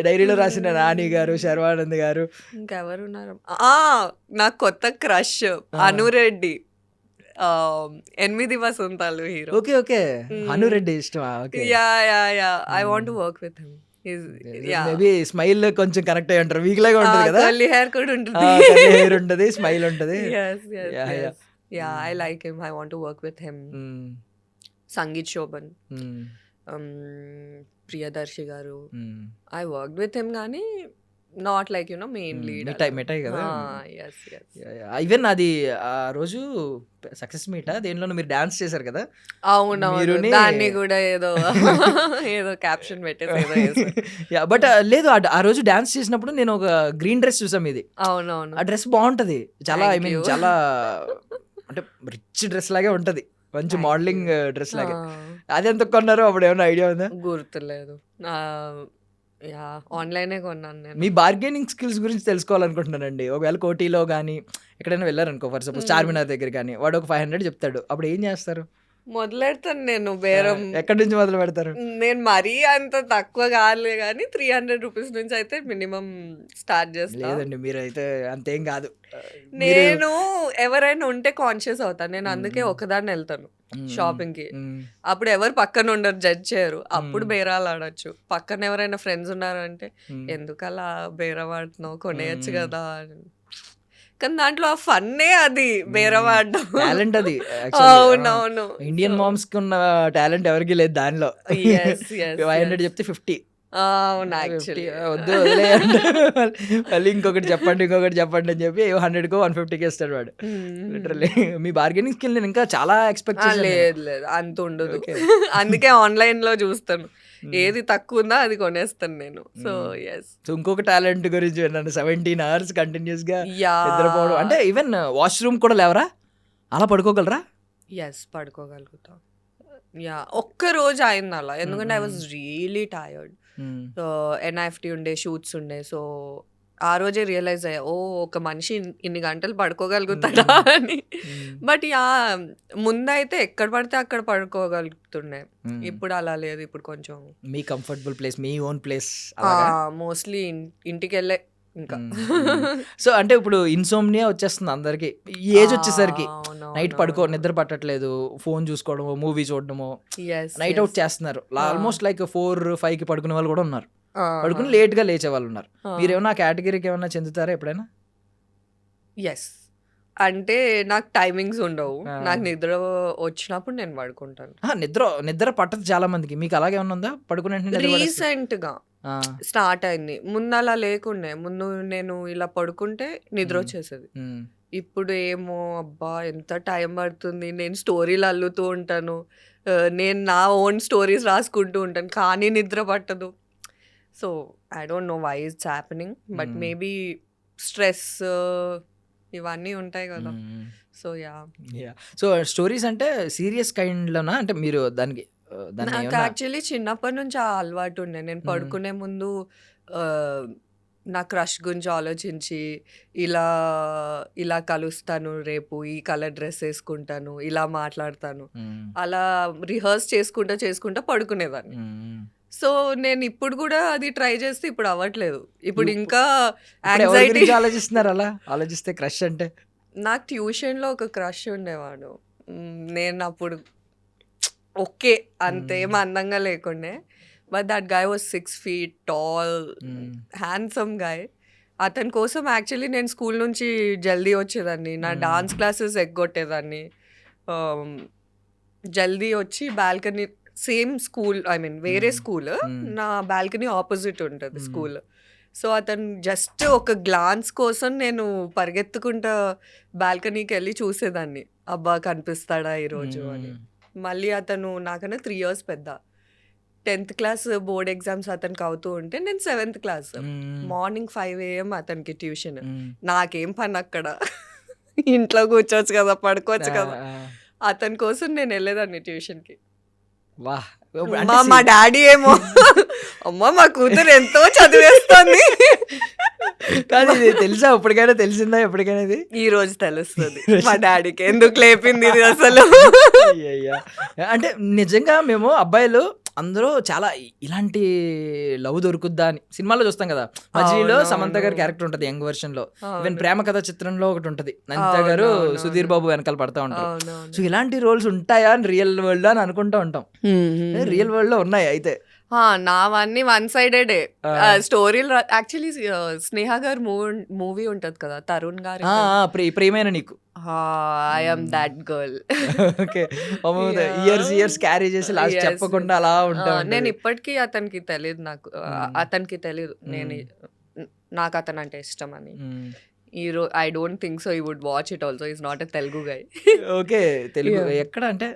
డైరీలో రాసిన నాని గారు, శర్వానంద్ గారు. ఇంకెవరు ఉన్నారు? నాకు కొత్త క్రష్ అనురెడ్డి, 8 వసంతాలు హీరో. Okay okay. అనురెడ్డి ఇష్టమా? Okay. Yeah I want to work with him. Maybe smile కొంచెం కనెక్ట్ అయ్యి ఉంటారు, వీక్ లాగా ఉంటుంది కదా, కర్లీ హెయిర్ కూడా ఉంటుంది, హెయిర్ ఉంటుంది, స్మైల్ ఉంటుంది. I like him. I want to work with him. Sangeeth Shobhan, Priyadarshi garu, I work with him కానీ not like main lead. Mithai కదా. yes. ఈవెన్ అది ఆ రోజు సక్సెస్ మీటా దేనిలోనూ మీరు డాన్స్ చేశారు కదా. అవునవును, దాన్ని కూడా ఏదో క్యాప్షన్ పెట్టేసి. బట్ లేదు, ఆ రోజు డాన్స్ చేసినప్పుడు నేను ఒక గ్రీన్ డ్రెస్ చూసాం ఇది. అవునవును, ఆ డ్రెస్ బాగుంటది చాలా. I Thank mean you. చాలా అంటే రిచ్ డ్రెస్ లాగే ఉంటది, మంచి మోడలింగ్ డ్రెస్ లాగే. అది ఎంత కొన్నారో అప్పుడు ఏమైనా ఐడియా ఉందా? గుర్తులేదు. ఆన్లైనే కొన్నాను నేను. మీ బార్గెనింగ్ స్కిల్స్ గురించి తెలుసుకోవాలనుకుంటున్నానండి. ఒకవేళ కోటిలో కానీ ఎక్కడైనా వెళ్ళారనుకో, ఫర్ సపోజ్ చార్మినార్ దగ్గర కానీ, వాడు ఒక 500 చెప్తాడు, అప్పుడు ఏం చేస్తారు? మొదలెడతాను నేను బేరం. ఎక్కడి నుంచి మొదలు పెడతారు? నేను మరీ అంత తక్కువ కాదులే కానీ 300 రూపీస్ నుంచి అయితే మినిమం స్టార్ట్ చేస్తాను. లేదండి, మీరైతే అంతేం కాదు. నేను ఎవరైనా ఉంటే కాన్షియస్ అవుతాను, నేను అందుకే ఒకదాన్ని వెళ్తాను షాపింగ్ కి. అప్పుడు ఎవరు పక్కన ఉండరు, జడ్జ్ చేయరు, అప్పుడు బేరాలు ఆడొచ్చు. పక్కన ఎవరైనా ఫ్రెండ్స్ ఉన్నారంటే ఎందుకు అలా బేరం ఆడుతున్నావు, కొనేయచ్చు కదా. కానీ దాంట్లో ఆ ఫన్నే అది, బేరం ఆడడం టాలెంట్ అది. అవునవును, ఇండియన్ మామ్స్ కి ఉన్న టాలెంట్ ఎవరికి లేదు దానిలో. 500 చెప్తే 50. అవును యాక్చువల్లీ వద్దు వదిలేయండి, మళ్ళీ ఇంకొకటి చెప్పండి అని చెప్పి 100కో 150కి ఇస్తాడు వాడు. లిటరల్లీ మీ బార్గెనింగ్ స్కిల్ నేను ఇంకా చాలా ఎక్స్పెక్ట్ చేశాను. లేదు అంత ఉండదు, అందుకే ఆన్లైన్ లో చూస్తాను, ఏది తక్కువ ఉందో అది కొనేస్తాను నేను. So yes. సో ఇంకొక టాలెంట్ గురించి విన్నాను, 17 hours కంటిన్యూస్ గా నిద్రపోవడం. అంటే ఈవెన్ వాష్రూమ్ కూడా లేవరా? అలా పడుకోగలరా? ఎస్ పడుకోగలుగుతాం. ఒక్క రోజు అయింది అలా, ఎందుకంటే I was really tired. NIFT ఉండే, షూట్స్ ఉండే. సో ఆ రోజే రియలైజ్ అయ్యా, ఓ ఒక మనిషి ఇన్ని గంటలు పడుకోగలుగుతాడా అని. బట్ ముందైతే ఎక్కడ పడితే అక్కడ పడుకోగలుగుతుండే, ఇప్పుడు అలా లేదు. ఇప్పుడు కొంచెం మీ కంఫర్టబుల్ ప్లేస్, మీ ఓన్ ప్లేస్ మోస్ట్లీ ఇంటికి వెళ్ళే ఇంకా. సో అంటే ఇప్పుడు ఇన్సోమ్నియా వచ్చేస్తుంది అందరికి ఈ ఏజ్ వచ్చేసరికి. నైట్ నిద్ర పట్టట్లేదు, ఫోన్ చూసుకోవడము, మూవీ చూడడము, నైట్ అవుట్ చేస్తున్నారు. ఆల్మోస్ట్ లైక్ 4-5కి పడుకునే వాళ్ళు కూడా ఉన్నారు. పడుకుని లేట్గా లేచే వాళ్ళు ఉన్నారు. మీరేమన్నా కేటగిరీకి ఏమన్నా చెందుతారా ఎప్పుడైనా? ఎస్, అంటే నాకు టైమింగ్స్ ఉండవు. నాకు నిద్ర వచ్చినప్పుడు నేను పడుకుంటాను. నిద్ర పట్టదు చాలా మందికి. మీకు అలాగే ఉందా? పడుకునే రీసెంట్ గా స్టార్ట్ అయింది. ముందు అలా లేకుండే. ముందు నేను ఇలా పడుకుంటే నిద్ర వచ్చేసేది. ఇప్పుడు ఏమో అబ్బా ఎంత టైం పడుతుంది, నేను స్టోరీలు అల్లుతూ ఉంటాను, నేను నా ఓన్ స్టోరీస్ రాసుకుంటూ ఉంటాను, కానీ నిద్ర పట్టదు. సో I don't know why it's happening, but maybe stress ఇవన్నీ ఉంటాయి కదా. సో సో స్టోరీస్ అంటే సీరియస్ కైండ్లోనా? అంటే మీరు దానికి నాకు యాక్చువల్లీ చిన్నప్పటి నుంచి ఆ అలవాటు ఉండే. నేను పడుకునే ముందు నా క్రష్ గురించి ఆలోచించి ఇలా ఇలా కలుస్తాను, రేపు ఈ కలర్ డ్రెస్ వేసుకుంటాను, ఇలా మాట్లాడతాను, అలా రిహర్స్ చేసుకుంటా పడుకునేదాన్ని. సో నేను ఇప్పుడు కూడా అది ట్రై చేస్తే ఇప్పుడు అవ్వట్లేదు. ఇప్పుడు ఇంకా యాంగ్జైటీ ఆలోచిస్తున్నారు. అలా ఆలోచిస్తే క్రష్ అంటే నాకు ట్యూషన్లో ఒక క్రష్ ఉండేవాడు. నేను అప్పుడు ఓకే అంతేం అందంగా లేకుండే, but that guy was 6 feet tall, handsome guy. అతని కోసం యాక్చువల్లీ నేను స్కూల్ నుంచి జల్దీ వచ్చేదాన్ని, నా డాన్స్ క్లాసెస్ ఎగ్గొట్టేదాన్ని, జల్దీ వచ్చి balcony, same school, I mean వేరే స్కూల్, నా బాల్కనీ ఆపోజిట్ ఉంటుంది స్కూల్. సో అతను జస్ట్ ఒక గ్లాన్స్ కోసం నేను పరిగెత్తుకుంటా బాల్కనీకి వెళ్ళి చూసేదాన్ని, అబ్బా కనిపిస్తాడా ఈరోజు అని. మళ్ళీ అతను నాకన్నా 3 years పెద్ద. 10th class బోర్డ్ ఎగ్జామ్స్ అతనికి అవుతూ ఉంటే నేను 7th class. మార్నింగ్ 5 AM అతనికి ట్యూషన్. నాకేం పని అక్కడ, ఇంట్లో కూర్చోవచ్చు కదా, పడుకోవచ్చు కదా. అతని కోసం నేను వెళ్ళేదాన్ని ట్యూషన్కి. మా డాడీ ఏమో అమ్మ మా కూతురు ఎంతో చదివేస్తుంది. కానీ ఇది తెలుసా? ఎప్పటికైనా తెలిసిందా? ఎప్పటికైనా ఇది ఈ రోజు తెలుస్తుంది మా డాడీకి ఎందుకు లేపింది ఇది అసలు. అంటే నిజంగా మేము అబ్బాయిలు అందరూ చాలా ఇలాంటి లవ్ దొరుకుద్దా అని సినిమాలో చూస్తాం కదా. మజిలీలో సమంత గారి క్యారెక్టర్ ఉంటుంది యంగ్ వర్షన్ లో. ఈవెన్ ప్రేమ కథ చిత్రంలో ఒకటి ఉంటుంది, నందిత గారు సుధీర్ బాబు వెనకాల పడతా ఉంటారు. సో ఇలాంటి రోల్స్ ఉంటాయా అని రియల్ వరల్డ్ అని అనుకుంటా ఉంటాం. రియల్ వరల్డ్ లో ఉన్నాయి అయితే? నావన్నీ వన్ సైడెడే స్టోరీలు. యాక్చువల్లీ స్నేహ గారు మూవీ ఉంటది కదా, తరుణ్ గారు, ప్రియమైన నీకు, I am that girl. Okay, years carry చేసి లాస్ట్ చెప్పకుండా అలా ఉంటా. నేను ఇప్పటికీ అతనికి తెలియదు, అతనికి తెలియదు నాకు అతను అంటే ఇష్టం అని. I don't think so he would watch it also. He's not a Telugu guy. Okay, Telugu ఎక్కడ అంటే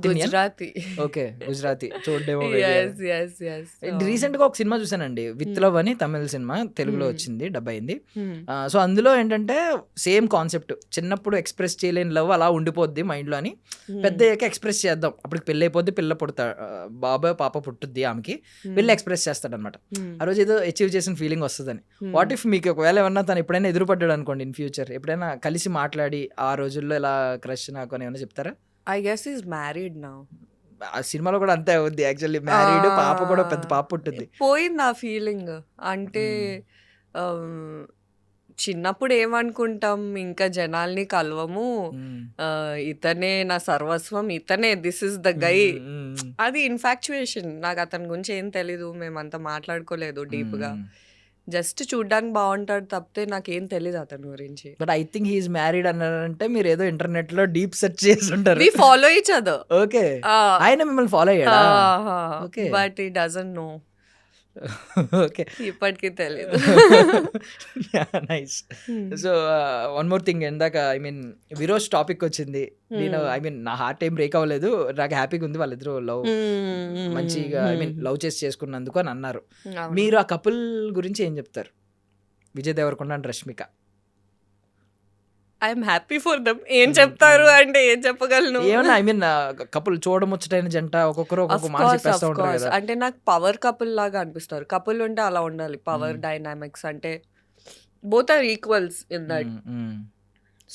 గుజరాతీ. ఓకే, గుజరాతీ చూడేమో. రీసెంట్ గా ఒక సినిమా చూసానండి, విత్ లవ్ అని, తమిళ సినిమా, తెలుగులో వచ్చింది, డబ్ అయింది. సో అందులో ఏంటంటే సేమ్ కాన్సెప్ట్, చిన్నప్పుడు ఎక్స్ప్రెస్ చేయలేని లవ్ అలా ఉండిపోద్ది మైండ్ లో అని, పెద్ద అయ్యాక ఎక్స్ప్రెస్ చేద్దాం, అప్పుడు పెళ్ళి అయిపోద్ది, పిల్ల పుడతాడు, బాబాయ్ పాప పుట్టుద్ది, ఆమెకి వెళ్ళి ఎక్స్ప్రెస్ చేస్తాడు అనమాట. ఆ రోజు ఏదో అచీవ్ చేసిన ఫీలింగ్ వస్తుందని. వాట్ ఇఫ్ మీకు ఒకవేళ ఏమన్నా తను ఎప్పుడైనా ఎదురుపడ్డాడు అనుకోండి ఇన్ ఫ్యూచర్, ఎప్పుడైనా కలిసి మాట్లాడి ఆ రోజుల్లో ఇలా క్రష్ నాకు అని ఏమైనా చెప్తారా? I guess he's married now. ఆ సినిమాలో కూడా అంతే అవుద్ది యాక్చువల్లీ, మ్యారీడ్, పాప కూడా పెద్ద పాప పుట్టింది. పోయింది ఆ ఫీలింగ్. అంటే చిన్నప్పుడు ఏమనుకుంటాం, ఇంకా జనాల్ని కలవము, ఇతనే నా సర్వస్వం, ఇతనే దిస్ ఇస్ ద గై. అది ఇన్ఫాక్చుయేషన్. నాకు అతని గురించి ఏం తెలీదు, మేమంతా మాట్లాడుకోలేదు డీప్ గా, జస్ట్ చూడ్డానికి బాగుంటాడు తప్పితే నాకేం తెలీదు అతని గురించి. But I think he's married అన్నారంటే మీరు ఏదో ఇంటర్నెట్ లో డీప్ సెర్చ్ చేసి ఉంటారు. We follow each other. Okay, ఆయన మిమ్మల్ని ఫాలో అయ్యాడా? Okay, but he doesn't know. Okay, ఇప్పటికీ తెలియదు. Nice. So one more thing, ఇందాక ఐ మీన్ విరోజ్ టాపిక్ వచ్చింది, నేను ఐ మీన్ నా హార్ట్ ఏం బ్రేక్ అవ్వలేదు, నాకు హ్యాపీగా ఉంది, వాళ్ళిద్దరూ లవ్ మంచిగా ఐ మీన్ లవ్ చేసి చేసుకున్నందుకు అని అన్నారు. మీరు ఆ కపుల్ గురించి ఏం చెప్తారు? Vijay Deverakonda and Rashmika. I'm happy for them. ఏం చెప్తారు అంటే ఏం చెప్పగలను? ఏమన్నా ఐ మీన్ కపుల్ చూడముచ్చటైన జంట, ఒక్కొక్కరు ఒక్కొక్క మాట చెప్పేస్తా ఉంటారు కదా. అంటే నాకు పవర్ కపుల్ లాగా అనిపిస్తారు. కపుల్ ఉంటే అలా ఉండాలి, పవర్ డైనామిక్స్ అంటే both are equals in that.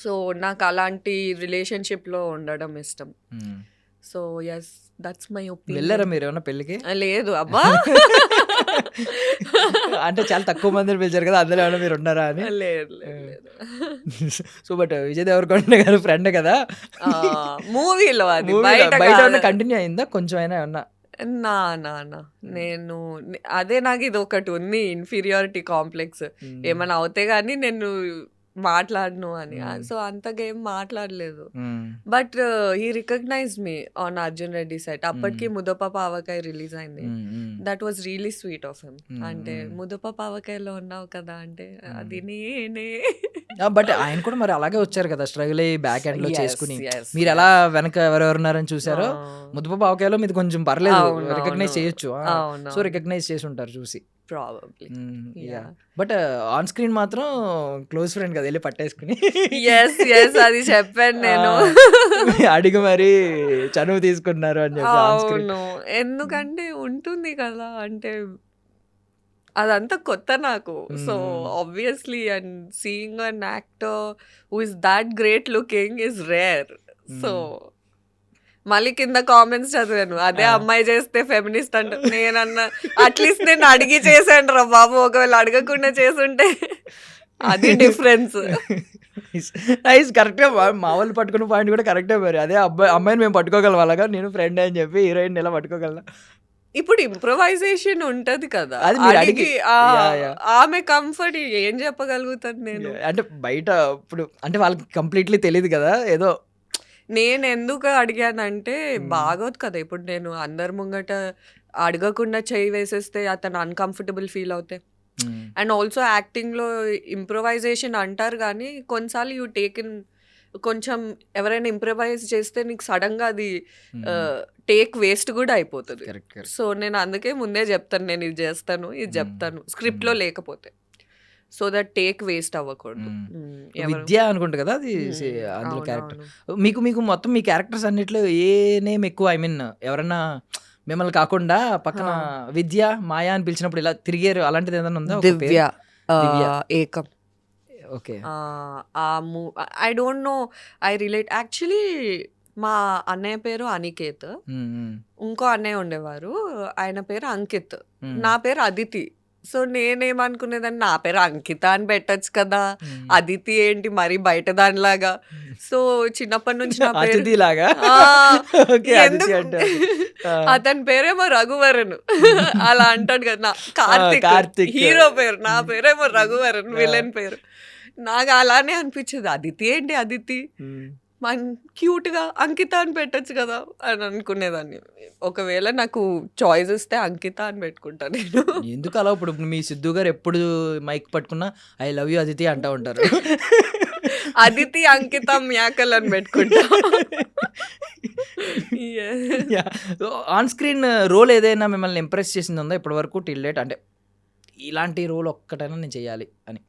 So నాకు అలాంటి రిలేషన్షిప్ లో ఉండడం ఇష్టం. So yes, that's my opinion. వెళ్ళారా మీరు ఏమన్నా పెళ్ళికి? లేదు అబ్బా. అంటే చాలా తక్కువ మందిని పిలిచారు కదా, అందులో ఏమన్నా మీరు ఉన్నారా అని? లేదు. సో బట్ విజయ్ దేవరకొండ గారు ఫ్రెండ్ కదా, మూవీలో అది బయట కంటిన్యూ అయిందా కొంచెం అయినా? ఏమన్నా నా నా నా నేను అదే నాకు ఇది ఒకటి ఉంది ఇన్ఫీరియారిటీ కాంప్లెక్స్. ఏమైనా అవుతే గానీ నేను మాట్లాడను అని. సో అంతగా ఏం మాట్లాడలేదు. But he recognized me on Arjun Reddy set. అప్పటికి ముద్దపప్పు ఆవకాయ రిలీజ్ అయింది. That was really sweet of him. అంటే ముద్దపప్పు ఆవకాయలో ఉన్నావు కదా అంటే అది నేనే. బట్ ఆయన కూడా మరి అలాగే వచ్చారు కదా, స్ట్రగుల్ అయ్యి బ్యాక్ ఎండ్ లో Yes, చేసుకుని. yes, మీరు ఎలా వెనక ఎవరెవరున్నారని చూసారో, ముద్దపప్పు ఆవకాయలో మీది కొంచెం పర్లేదు, అవును, రికగ్నైజ్ అవును. చేయొచ్చు. అవును, సో రికగ్నైజ్ చేసి ఉంటారు చూసి. ప్రాబబ్లీ. బట్ ఆన్ స్క్రీన్ మాత్రం క్లోజ్ ఫ్రెండ్ కదా, వెళ్ళి పట్టేసుకుని ఎస్ ఎస్ అది చెప్పాను నేను. అడిగి మరి చనువు తీసుకున్నారు అని చెప్పి ఆన్ స్క్రీన్. అవును, ఎందుకంటే ఉంటుంది కదా, అంటే అదంతా కొత్త నాకు. So obviously and seeing an actor who is that great looking is rare. So మళ్ళీ కింద కామెంట్స్ చదివాను, అదే అమ్మాయి చేస్తే ఫెమినిస్ట్ అంట. నేనన్నా అట్లీస్ట్ నేను అడిగి చేశాను రా బాబు, ఒకవేళ అడగకుండా చేసుంటే అది డిఫరెన్స్. నైస్, కరెక్టే. మా వాళ్ళు పట్టుకున్న పాయింట్ కూడా కరెక్టే. మరి అదే అమ్మాయిని మేము పట్టుకోగలం అలాగా, నేను ఫ్రెండ్ అని చెప్పి హీరోయిన్ ఎలా పట్టుకోగలను. ఇప్పుడు ఇంప్రొవైజేషన్ ఉంటది కదా, అది మీరు అడిగి Yeah. ఆమె కంఫర్ట్ ఏం చెప్పగలుగుతాను నేను. అంటే బయట ఇప్పుడు అంటే వాళ్ళకి కంప్లీట్లీ తెలియదు కదా, ఏదో నేను ఎందుకు అడిగానంటే బాగోదు కదా, ఇప్పుడు నేను అందరి ముంగట అడగకుండా చెయ్యి వేసేస్తే అతను అన్కంఫర్టబుల్ ఫీల్ అవుతే. అండ్ ఆల్సో యాక్టింగ్లో ఇంప్రొవైజేషన్ అంటారు కానీ కొన్నిసార్లు యూ టేక్ ఇన్, కొంచెం ఎవరైనా ఇంప్రొవైజ్ చేస్తే నీకు సడన్గా అది టేక్ వేస్ట్ కూడా అయిపోతుంది. కరెక్ట్. సో నేను అందుకే ముందే చెప్తాను, నేను ఇది చేస్తాను, ఇది చెప్తాను స్క్రిప్ట్లో లేకపోతే, సో దట్ టేక్ వేస్ట్ అవ్వకూడదు. విద్య అనుకుంటా కదా అది అందులో క్యారెక్టర్. మీకు మీకు మొత్తం మీ క్యారెక్టర్స్ అన్నిట్లో ఏ నేమ్ ఎక్కువ? ఐ మీన్ ఎవరన్నా మిమ్మల్ని కాకుండా పక్కన విద్య, మాయా అని పిలిచినప్పుడు ఇలా తిరిగారు, అలాంటిది ఏదైనా ఉందా? ఒక పేరు? దివ్య, దివ్య. ఏకం. Okay. I don't no, I relate actually. మా అన్నయ్య పేరు అనికేత్, ఇంకో అన్నయ్య ఉండేవారు, ఆయన పేరు అంకిత్, నా పేరు అదితి. సో నేనేమనుకునేదాన్ని, నా పేరు అంకిత అని పెట్టచ్చు కదా, అదితి ఏంటి మరి బయట దానిలాగా. సో చిన్నప్పటి నుంచి నా పేరు అతిథిలాగా. అతని పేరేమో రఘువరన్ అలా అంటాడు కదా, కార్తిక్ కార్తిక్. హీరో పేరు, నా పేరేమో రఘువరన్ విలన్ పేరు. నాకు అలానే అనిపించేది, అదితి ఏంటి అదితి, క్యూట్ గా అంకిత అని పెట్టచ్చు కదా అని అనుకునేదాన్ని. ఒకవేళ నాకు చాయిస్ ఇస్తే అంకిత అని పెట్టుకుంటా నేను. ఎందుకు అలా? ఇప్పుడు మీ సిద్ధు గారు ఎప్పుడు మైక్ పట్టుకున్నా ఐ లవ్ యూ అదితి అంటా ఉంటారు. అదితి అంకిత మ్యాకల్ అని పెట్టుకుంటా. ఆన్ స్క్రీన్ రోల్ ఏదైనా మిమ్మల్ని ఇంప్రెస్ చేసింది ఉందా ఇప్పటి వరకు టిల్ డేట్? అంటే ఇలాంటి రోల్ ఒక్కటైనా నేను చేయాలి అని.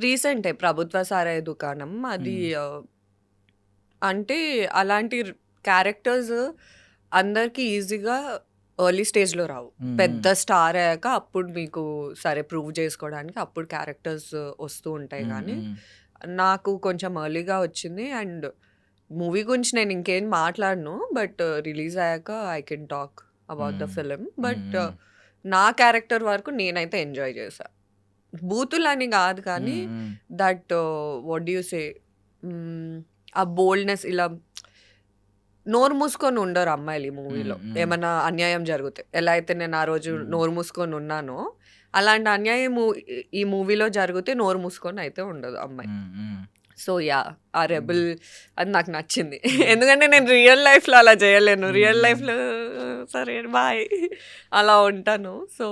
రీసెంటే ప్రభుత్వ సారాయి దుకాణం, అది అంటే అలాంటి క్యారెక్టర్స్ అందరికి ఈజీగా ఎర్లీ స్టేజ్లో రావు. పెద్ద స్టార్ అయ్యాక అప్పుడు మీకు సరే ప్రూవ్ చేసుకోవడానికి అప్పుడు క్యారెక్టర్స్ వస్తూ ఉంటాయి. కానీ నాకు కొంచెం ఎర్లీగా వచ్చింది. అండ్ మూవీ గురించి నేను ఇంకేం మాట్లాడను, బట్ రిలీజ్ అయ్యాక I can talk about the film. But నా క్యారెక్టర్ వరకు నేనైతే ఎంజాయ్ చేశా. బూతులని కాదు కానీ that what do you say, ఆ బోల్డ్నెస్, ఇలా నోరు మూసుకొని ఉండరు అమ్మాయిలు ఈ మూవీలో. ఏమన్నా అన్యాయం జరిగితే ఎలా అయితే నేను ఆ రోజు నోరు మూసుకొని ఉన్నానో, అలాంటి అన్యాయం ఈ మూవీలో జరిగితే నోరు మూసుకొని అయితే ఉండదు అమ్మాయి. సో యా, ఆ రెబల్ అది నాకు నచ్చింది. ఎందుకంటే నేను రియల్ లైఫ్లో అలా చేయలేను. రియల్ లైఫ్లో సరే బాయ్ అలా ఉంటాను. సో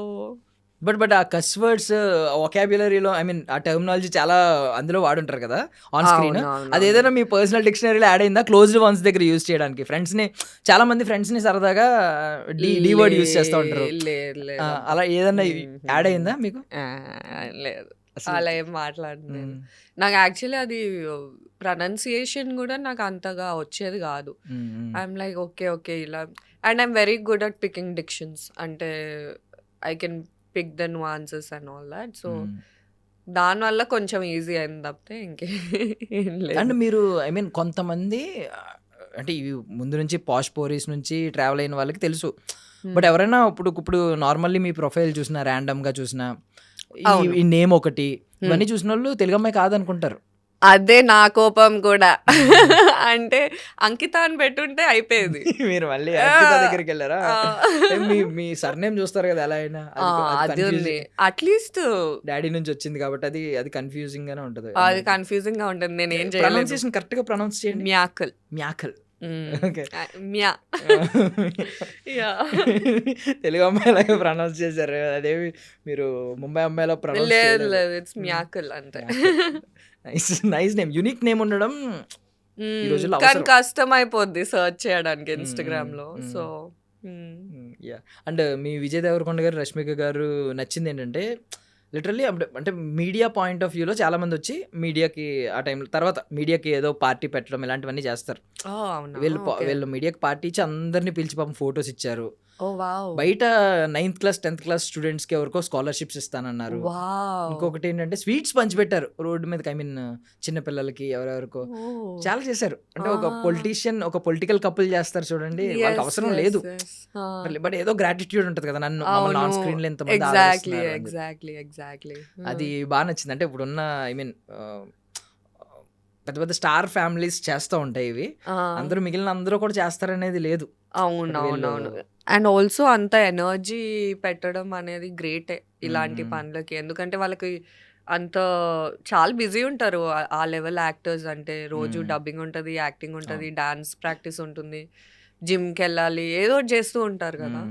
బట్ ఆ కస్ వర్డ్స్ వొకాబ్యులరీలో, ఐ మీన్ ఆ టర్మినాలజీ చాలా అందులో వాడుంటారు కదా ఆన్ స్క్రీన్. అది ఏదైనా మీ పర్సనల్ డిక్షనరీలో యాడ్ అయిందా క్లోజ్డ్ వన్స్ దగ్గర యూజ్ చేయడానికి? ఫ్రెండ్స్ని, చాలా మంది ఫ్రెండ్స్ని సరదాగా డి వర్డ్ యూజ్ చేస్తూ ఉంటారు. అలా ఏదన్నా యాడ్ అయిందా మీకు? లేదు, అలా ఏం మాట్లాడను. నాకు యాక్చువల్లీ అది ప్రొనౌన్సియేషన్ కూడా నాకు అంతగా వచ్చేది కాదు. ఐఎమ్ లైక్ ఓకే ఓకే ఇలా. And I'm very good at picking dictions, అంటే I can pick the nuances and all that. సో దానివల్ల కొంచెం ఈజీ అయింది తప్పితే ఇంకేం లేదు. అండ్ మీరు ఐ మీన్ కొంతమంది అంటే ఇవి ముందు నుంచి పాష్ పోరీస్ నుంచి ట్రావెల్ అయిన వాళ్ళకి తెలుసు. బట్ ఎవరైనా ఇప్పుడు నార్మల్లీ మీ ప్రొఫైల్ చూసినా, ర్యాండమ్గా చూసినా, ఈ నేమ్ ఒకటి ఇవన్నీ చూసిన వాళ్ళు తెలుగు అమ్మాయి కాదనుకుంటారు. అదే నా కోపం కూడా. అంటే అంకిత అని పెట్టుంటే అయిపోయేది. మీరు మళ్ళీ అంకిత దగ్గరికి వెళ్ళారా? మీ సర్నేమ్ చూస్తారు కదా ఎలా అయినా. అది ఉంది. అట్లీస్ట్ డాడీ నుంచి వచ్చింది కాబట్టి అది కన్ఫ్యూజింగ్ గానే ఉంటది. అది కన్ఫ్యూజింగ్ గా ఉంటుంది. నేను ఏం చేయలేదు. ప్రొనౌన్సియేషన్ కరెక్ట్ గా ప్రొనౌన్స్ చేయండి. మ్యాకల్. మ్యాకల్. ఓకే. మ్యా. యాహ్. తెలుగు అమ్మాయిలాగా ప్రొనౌన్స్ చేశారు. అదేమి మీరు ముంబై అమ్మాయిలా ప్రొనౌన్స్ లేదు చేయలేదు. లేదు, ఇట్స్ మ్యాకల్ అంతే. Nice name. యూనిక్ నేమ్ ఉండడం ఈ రోజుల్లో కానీ అవసరం. కష్టం అయిపోద్ది సర్చ్ చేయడానికి ఇన్స్టాగ్రామ్ లో. So yeah. అండ్ మీ విజయ్ దేవరకొండ గారు, రష్మిక గారు నచ్చింది ఏంటంటే లిటరల్లీ అంటే మీడియా పాయింట్ ఆఫ్ వ్యూలో చాలా మంది వచ్చి మీడియాకి ఆ టైంలో తర్వాత మీడియాకి ఏదో పార్టీ పెట్టడం ఇలాంటివన్నీ చేస్తారు. అవునా? వీళ్ళు మీడియాకి పార్టీ ఇచ్చి అందరినీ పిలిచి పాపం ఫొటోస్ ఇచ్చారు. ఓ వావ్. బయట 9th క్లాస్ 10th క్లాస్ స్టూడెంట్స్కి ఎవరికో స్కాలర్షిప్స్ ఇస్తానన్నారు. వావ్. ఇంకొకటి ఏంటంటే స్వీట్స్ పంచిపెట్టారు రోడ్డు మీదకి. ఐ మీన్ చిన్న పిల్లలకి ఎవరెవరికో చాలా చేశారు. అంటే ఒక పొలిటీషియన్ ఒక పొలిటికల్ కపుల్ చేస్తారు చూడండి, వాళ్ళకి అవసరం లేదు. బట్ ఏదో గ్రాటిట్యూడ్ ఉంటుంది కదా, నన్ను ఆన్ స్క్రీన్ లో ఎంతమంది ఎగ్జాక్ట్లీ ఆదరిస్తున్నారు అని. Exactly exactly. అది బాగా నచ్చింది. అంటే ఇప్పుడున్న ఐ మీన్ పెద్ద పెద్ద స్టార్ ఫ్యామిలీస్ చేస్తూ ఉంటాయి ఇవి. అందరూ మిగిలిన అందరూ కూడా చేస్తారనేది లేదు. అవునవునవును. అండ్ ఆల్సో అంత ఎనర్జీ పెట్టడం అనేది గ్రేటే ఇలాంటి పనులకి. ఎందుకంటే వాళ్ళకి అంత చాలా బిజీ ఉంటారు ఆ లెవెల్ యాక్టర్స్. అంటే రోజు డబ్బింగ్ ఉంటుంది, యాక్టింగ్ ఉంటుంది, డాన్స్ ప్రాక్టీస్ ఉంటుంది, జిమ్కి వెళ్ళాలి, ఏదో ఒకటి చేస్తూ ఉంటారు కదా.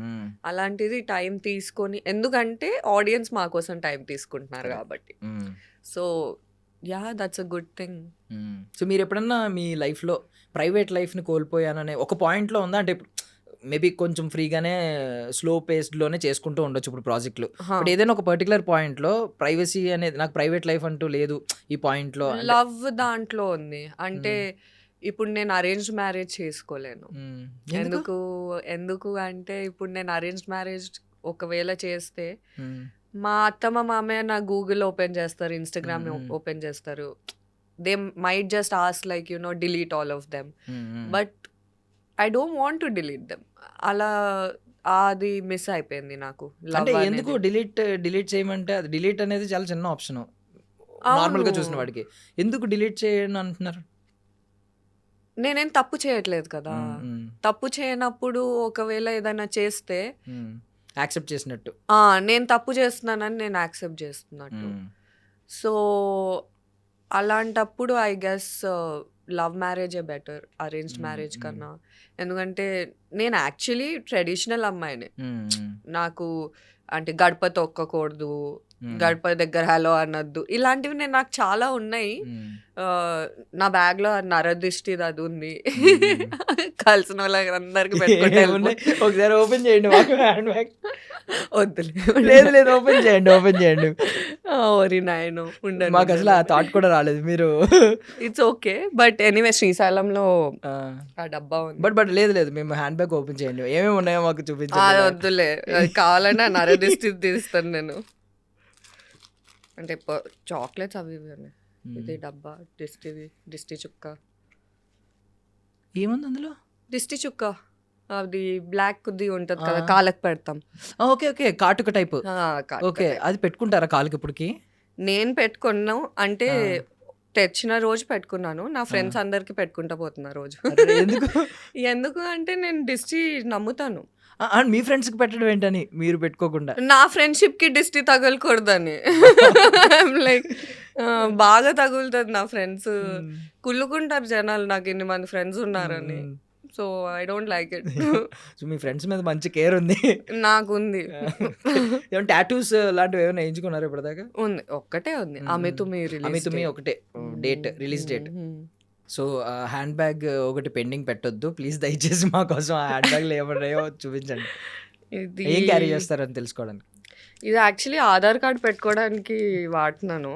అలాంటిది టైం తీసుకొని, ఎందుకంటే ఆడియన్స్ మా కోసం టైం తీసుకుంటున్నారు కాబట్టి. So yeah, that's a good thing. So మీరు ఎప్పుడన్నా మీ లైఫ్లో ప్రైవేట్ లైఫ్ని కోల్పోయాననే ఒక పాయింట్లో ఉందా? అంటే మేబీ కొంచెం ఫ్రీగానే స్లో పేస్డ్లోనే చేసుకుంటూ ఉండొచ్చు ఇప్పుడు ప్రాజెక్టులు. బట్ ఏదైనా ఒక పర్టికులర్ పాయింట్లో ప్రైవసీ అనేది, నాకు ప్రైవేట్ లైఫ్ అంటూ లేదు ఈ పాయింట్లో. లవ్ దాంట్లో ఉంది. అంటే ఇప్పుడు నేను అరేంజ్డ్ మ్యారేజ్ చేసుకోలేను. ఎందుకు అంటే ఇప్పుడు నేను అరేంజ్డ్ మ్యారేజ్ ఒకవేళ చేస్తే మా అత్తమ్మ మామయ్య నా గూగుల్ ఓపెన్ చేస్తారు, ఇన్స్టాగ్రామ్ ఓపెన్ చేస్తారు. They might just ask like delete all of them. But I don't want to delete them. అలా అది మిస్ అయిపోయింది నాకు. అంటే ఎందుకు డిలీట్ చేయమంటే, అది డిలీట్ అనేది చాలా చిన్న ఆప్షన్ నార్మల్గా చూసిన వాడికి. ఎందుకు డిలీట్ చేయని అంటున్నారు? నేనేం తప్పు చేయట్లేదు కదా. తప్పు చేయనప్పుడు ఒకవేళ ఏదైనా చేస్తే యాక్సెప్ట్ చేసినట్టు, నేను తప్పు చేస్తున్నానని నేను యాక్సెప్ట్ చేస్తున్నట్టు. సో అలాంటప్పుడు ఐ గెస్ లవ్ మ్యారేజే బెటర్ అరేంజ్డ్ మ్యారేజ్ కన్నా. ఎందుకంటే నేను యాక్చువల్లీ ట్రెడిషనల్ అమ్మాయిని. నాకు అంటే గడప తొక్కకూడదు, గడప దగ్గర హలో అనొద్దు, ఇలాంటివి నాకు చాలా ఉన్నాయి. నా బ్యాగ్ లో నరదిష్టిది అది ఉంది. కలిసిన వాళ్ళందరికి పెట్టుకుంటే ఒకసారి ఓపెన్ చేయండి హ్యాండ్ బ్యాగ్. వద్దులే, లేదు ఓపెన్ చేయండి. ఓరి నాయను, ఉండదు. మాకు అసలు ఆ థాట్ కూడా రాలేదు. మీరు ఇట్స్ ఓకే. బట్ ఎనీవే శ్రీశైలంలో ఆ డబ్బా ఉంది. బట్ లేదు మేము హ్యాండ్ బ్యాగ్ ఓపెన్ చేయండి, ఏమేమి ఉన్నాయో మాకు చూపించండి. అది వద్దులే, అది కావాలంటే నరదిష్టి తీస్తాను నేను. అంటే చాక్లెట్స్ అవి ఇవి. ఇది డబ్బా దిష్టి చుక్క. ఏముంది అందులో? దిష్టి చుక్క, అది బ్లాక్ ది ఉంటది కదా, కాళ్ళకి పెడతాం. ఓకే కాటుక టైప్. ఓకే, అది పెట్టుకుంటారా కాళ్ళకి? ఇప్పటికి నేను పెట్టుకున్నాను. అంటే తెచ్చిన రోజు పెట్టుకున్నాను. నా ఫ్రెండ్స్ అందరికి పెట్టుకుంటా పోతున్నా రోజు. ఎందుకు అంటే నేను దిష్టి నమ్ముతాను. మీ ఫ్రెండ్స్ కి పెట్టడం ఏంటని మీరు పెట్టుకోకుండా? నా ఫ్రెండ్షిప్ కి దిష్టి తగలకూడదని. లైక్ బాగా తగులుతుంది. నా ఫ్రెండ్స్ కుళ్ళుకుంటారు జనాలు నాకు ఇన్ని మంది ఫ్రెండ్స్ ఉన్నారని. So I don't like it. So me friends మీద మంచి కేర్ ఉంది. నాకుంది. ఏమైనా టాటూస్ లాంటివి ఏమైనా వేయించుకున్నారు ఇప్పటిదాకా? ఉంది, ఒక్కటే ఉంది. అమితుమి ఒకటే date, release date. So hand bag ఒకటి పెండింగ్ పెట్టొద్దు ప్లీజ్, దయచేసి మా కోసం ఆ హ్యాండ్ బ్యాగ్లో ఏమన్నాయో చూపించండి. ఏం క్యారీ చేస్తారని తెలుసుకోవడానికి. ఇది యాక్చువల్లీ ఆధార్ కార్డ్ పెట్టుకోవడానికి వాడుతున్నాను.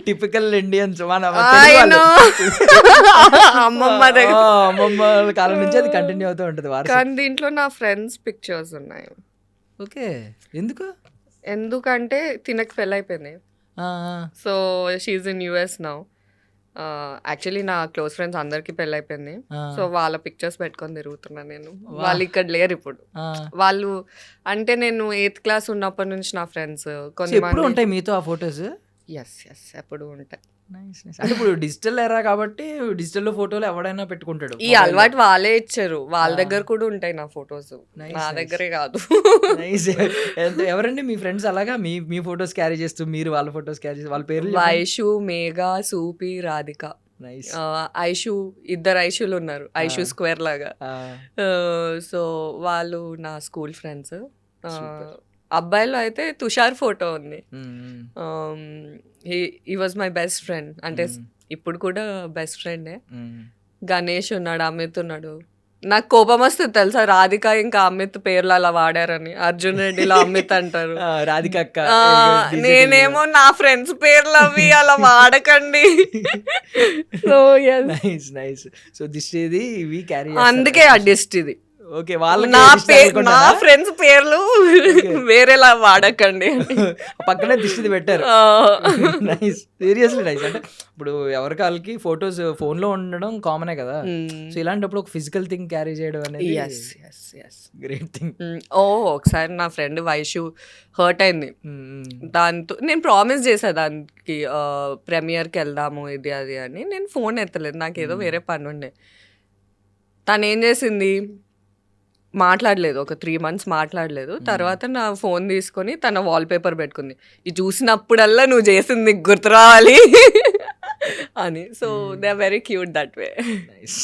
టిపికల్ ఇండియన్స్, అమ్మమ్మ కాలం నుంచి అది కంటిన్యూ అవుతూ ఉంటుంది. కానీ దీంట్లో నా ఫ్రెండ్స్ పిక్చర్స్ ఉన్నాయి. ఓకే, ఎందుకంటే తినకి పెళ్ళి అయిపోయింది. So she in US now. Actually నా క్లోజ్ ఫ్రెండ్స్ అందరికి పెళ్ళి అయిపోయింది. సో వాళ్ళ పిక్చర్స్ పెట్టుకొని తిరుగుతున్నా నేను. వాళ్ళు ఇక్కడ లేరు ఇప్పుడు. వాళ్ళు అంటే నేను 8th క్లాస్ ఉన్నప్పటి నుంచి నా ఫ్రెండ్స్ ఎప్పుడు ఉంటాయి మీతో ఆ ఫొటోస్? ఎస్ ఎస్ ఎప్పుడు ఉంటాయి. Nice nice. అంటే ఇప్పుడు డిజిటల్ ఎరా కాబట్టి డిజిటల్లో ఫోటోలు ఎవడైనా పెట్టుకుంటాడు. ఈ అలవాటు వాళ్ళే ఇచ్చారు, వాళ్ళ దగ్గర కూడా ఉంటాయి నా ఫొటోస్, Nice, నా nice. దగ్గరే కాదు. నైస్. ఎవరండి మీ ఫ్రెండ్స్ అలాగా మీ ఫొటోస్ క్యారీ చేస్తూ మీరు వాళ్ళ ఫొటోస్ క్యారీ చేస్తూ వాళ్ళ పేర్లు వైషు, మేఘా, సూపి, రాధిక. నైస్. ఐషు, ఇద్దరు ఐషులు ఉన్నారు, ఐషు స్క్వేర్ లాగా. సో వాళ్ళు నా స్కూల్ ఫ్రెండ్స్. అబ్బాయిలో అయితే తుషార్ ఫోటో ఉంది. He was my best friend, అంటే ఇప్పుడు కూడా బెస్ట్ ఫ్రెండే. గణేష్ ఉన్నాడు, అమిత్ ఉన్నాడు. నాకు కోపం వస్తుంది తెలుసా, రాధిక ఇంకా అమిత్ పేర్లు అలా వాడారని. అర్జున్ రెడ్డిలో అమిత్ అంటారు, రాధిక అక్క. నేనేమో నా ఫ్రెండ్స్ పేర్లు అవి అలా వాడకండి. So nice nice. So this ఇది ఇవి క్యారీ అందుకే ఆ డిస్ట్ ఇది. ఓకే, వాళ్ళ నా ఫ్రెండ్స్ పేర్లు వేరేలా వాడకండి. పక్కనే దిష్టిది పెట్టారు. Nice, seriously nice. అంటే ఇప్పుడు ఎవరికి వాళ్ళకి ఫొటోస్ ఫోన్ లో ఉండడం కామనే కదా. సో ఇలాంటప్పుడు ఒక ఫిజికల్ థింగ్ క్యారీ చేయడం అనేది గ్రేట్ థింగ్. ఒకసారి నా ఫ్రెండ్ వైషు హర్ట్ అయింది, దాంతో నేను ప్రామిస్ చేసా దానికి ప్రీమియర్కి వెళ్దాము ఇది అది అని. నేను ఫోన్ ఎత్తలేదు, నాకు ఏదో వేరే పని ఉండే. తను ఏం చేసింది, మాట్లాడలేదు, ఒక 3 months మాట్లాడలేదు. తర్వాత నా ఫోన్ తీసుకొని తన వాల్పేపర్ పెట్టుకుంది, ఇది చూసినప్పుడల్లా నువ్వు చేసింది గుర్తు రావాలి అని. So they are very cute that way. Nice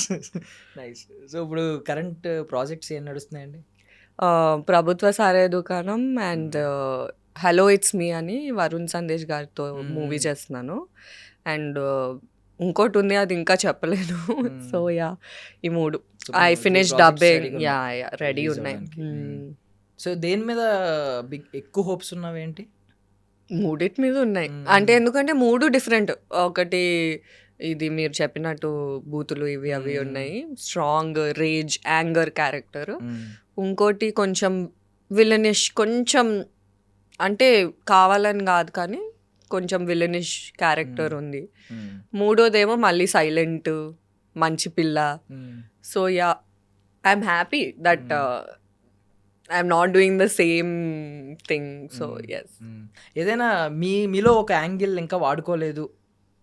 nice. So ఇప్పుడు కరెంట్ ప్రాజెక్ట్స్ ఏం నడుస్తున్నాయండి? ప్రభుత్వ సారాయి దుకాణం అండ్ హలో ఇట్స్ మీ అని వరుణ్ సందేశ్ గారితో మూవీ చేస్తున్నాను. అండ్ ఇంకోటి ఉంది, అది ఇంకా చెప్పలేను. సో యా, ఈ 3 I finish dubbing. Yeah ready ఉన్నాయి. సో దేని మీద ఎక్కువ హోప్స్ ఉన్నవేంటి? 3 మీద ఉన్నాయి. అంటే ఎందుకంటే 3 డిఫరెంట్. ఒకటి ఇది మీరు చెప్పినట్టు బూతులు ఇవి అవి ఉన్నాయి, స్ట్రాంగ్ రేజ్ యాంగర్ క్యారెక్టర్. ఇంకోటి కొంచెం విలనిష్, కొంచెం అంటే కావాలని కాదు కానీ కొంచెం విలనిష్ క్యారెక్టర్ ఉంది. మూడోదేమో మళ్ళీ సైలెంట్ మంచి పిల్ల. So yeah, I'm happy that I'm not doing the same thing. So yes. ఏదైనా మీలో ఒక యాంగిల్ ఇంకా వాడుకోలేదు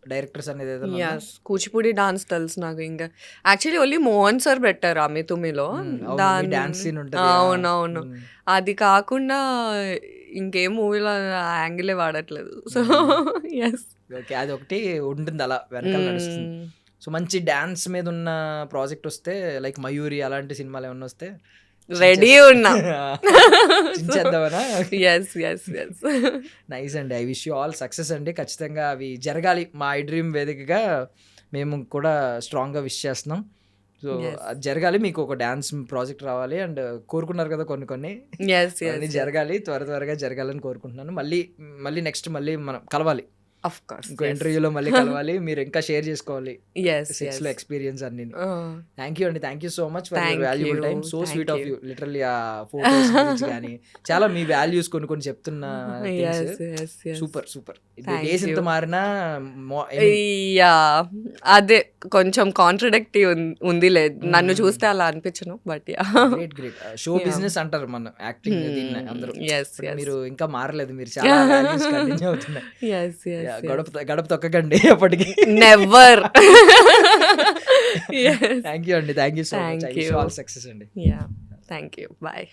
డైరెక్టర్స్ అనేది ఏదైనా? యస్, కూచిపూడి డాన్స్ తెలుసు నాకు. ఇంకా యాక్చువల్లీ ఓన్లీ మోహన్ సార్ పెట్టారు అమితుమిలో. అవునవును, అది కాకుండా ఇంకేం మూవీలో యాంగిలే వాడట్లేదు. సో ఎస్, ఓకే, అది ఒకటి ఉంటుంది అలా వెనకాల నడుస్తుంది. సో మంచి డాన్స్ మీద ఉన్న ప్రాజెక్ట్ వస్తే లైక్ మయూరి అలాంటి సినిమాలు ఏమన్నా వస్తే రెడీ ఉన్నా. చేద్దామనా? Yes yes yes. నైస్ అండి, I wish you all success అండి. ఖచ్చితంగా అవి జరగాలి. మా ఐ డ్రీమ్ వేదికగా మేము కూడా స్ట్రాంగ్గా విష్ చేస్తున్నాం. సో అది జరగాలి, మీకు ఒక డాన్స్ ప్రాజెక్ట్ రావాలి అండ్ కోరుకున్నారు కదా కొన్ని అన్ని జరగాలి, త్వరగా జరగాలని కోరుకుంటున్నాను. మళ్ళీ నెక్స్ట్ మళ్ళీ మనం కలవాలి. Of course, ఇంకో ఇంటర్వ్యూలో మళ్ళీ కలవాలి, మీరు ఇంకా షేర్ చేసుకోవాలి yes సెక్స్ లో ఎక్స్పీరియన్స్ అన్ని. థ్యాంక్ యూ అండి, thank you so much for your valuable time. So sweet of you, literally ఆ ఫోటోస్ గురించి కానీ చాలా మీ వాల్యూస్ కొన్ని చెప్తున్న సూపర్ సూపర్. డేస్ ఎంత మారినా అదే కొంచెం కాంట్రడిక్టివ్ ఉందిలే, నన్ను చూస్తే అలా అనిపించను. But great great. Show business అంటారు మన యాక్టింగ్ దీన్ని అందరూ. మీరు ఇంకా మారలేదు, మీరు చాలా వాల్యూస్ కంటిన్యూ అవుతున్నాయి. గడప తొక్కకండి ఎప్పటికీ, నెవర్. థ్యాంక్ యూ అండి, thank you so much. I wish you all success అండి. Thank you, bye.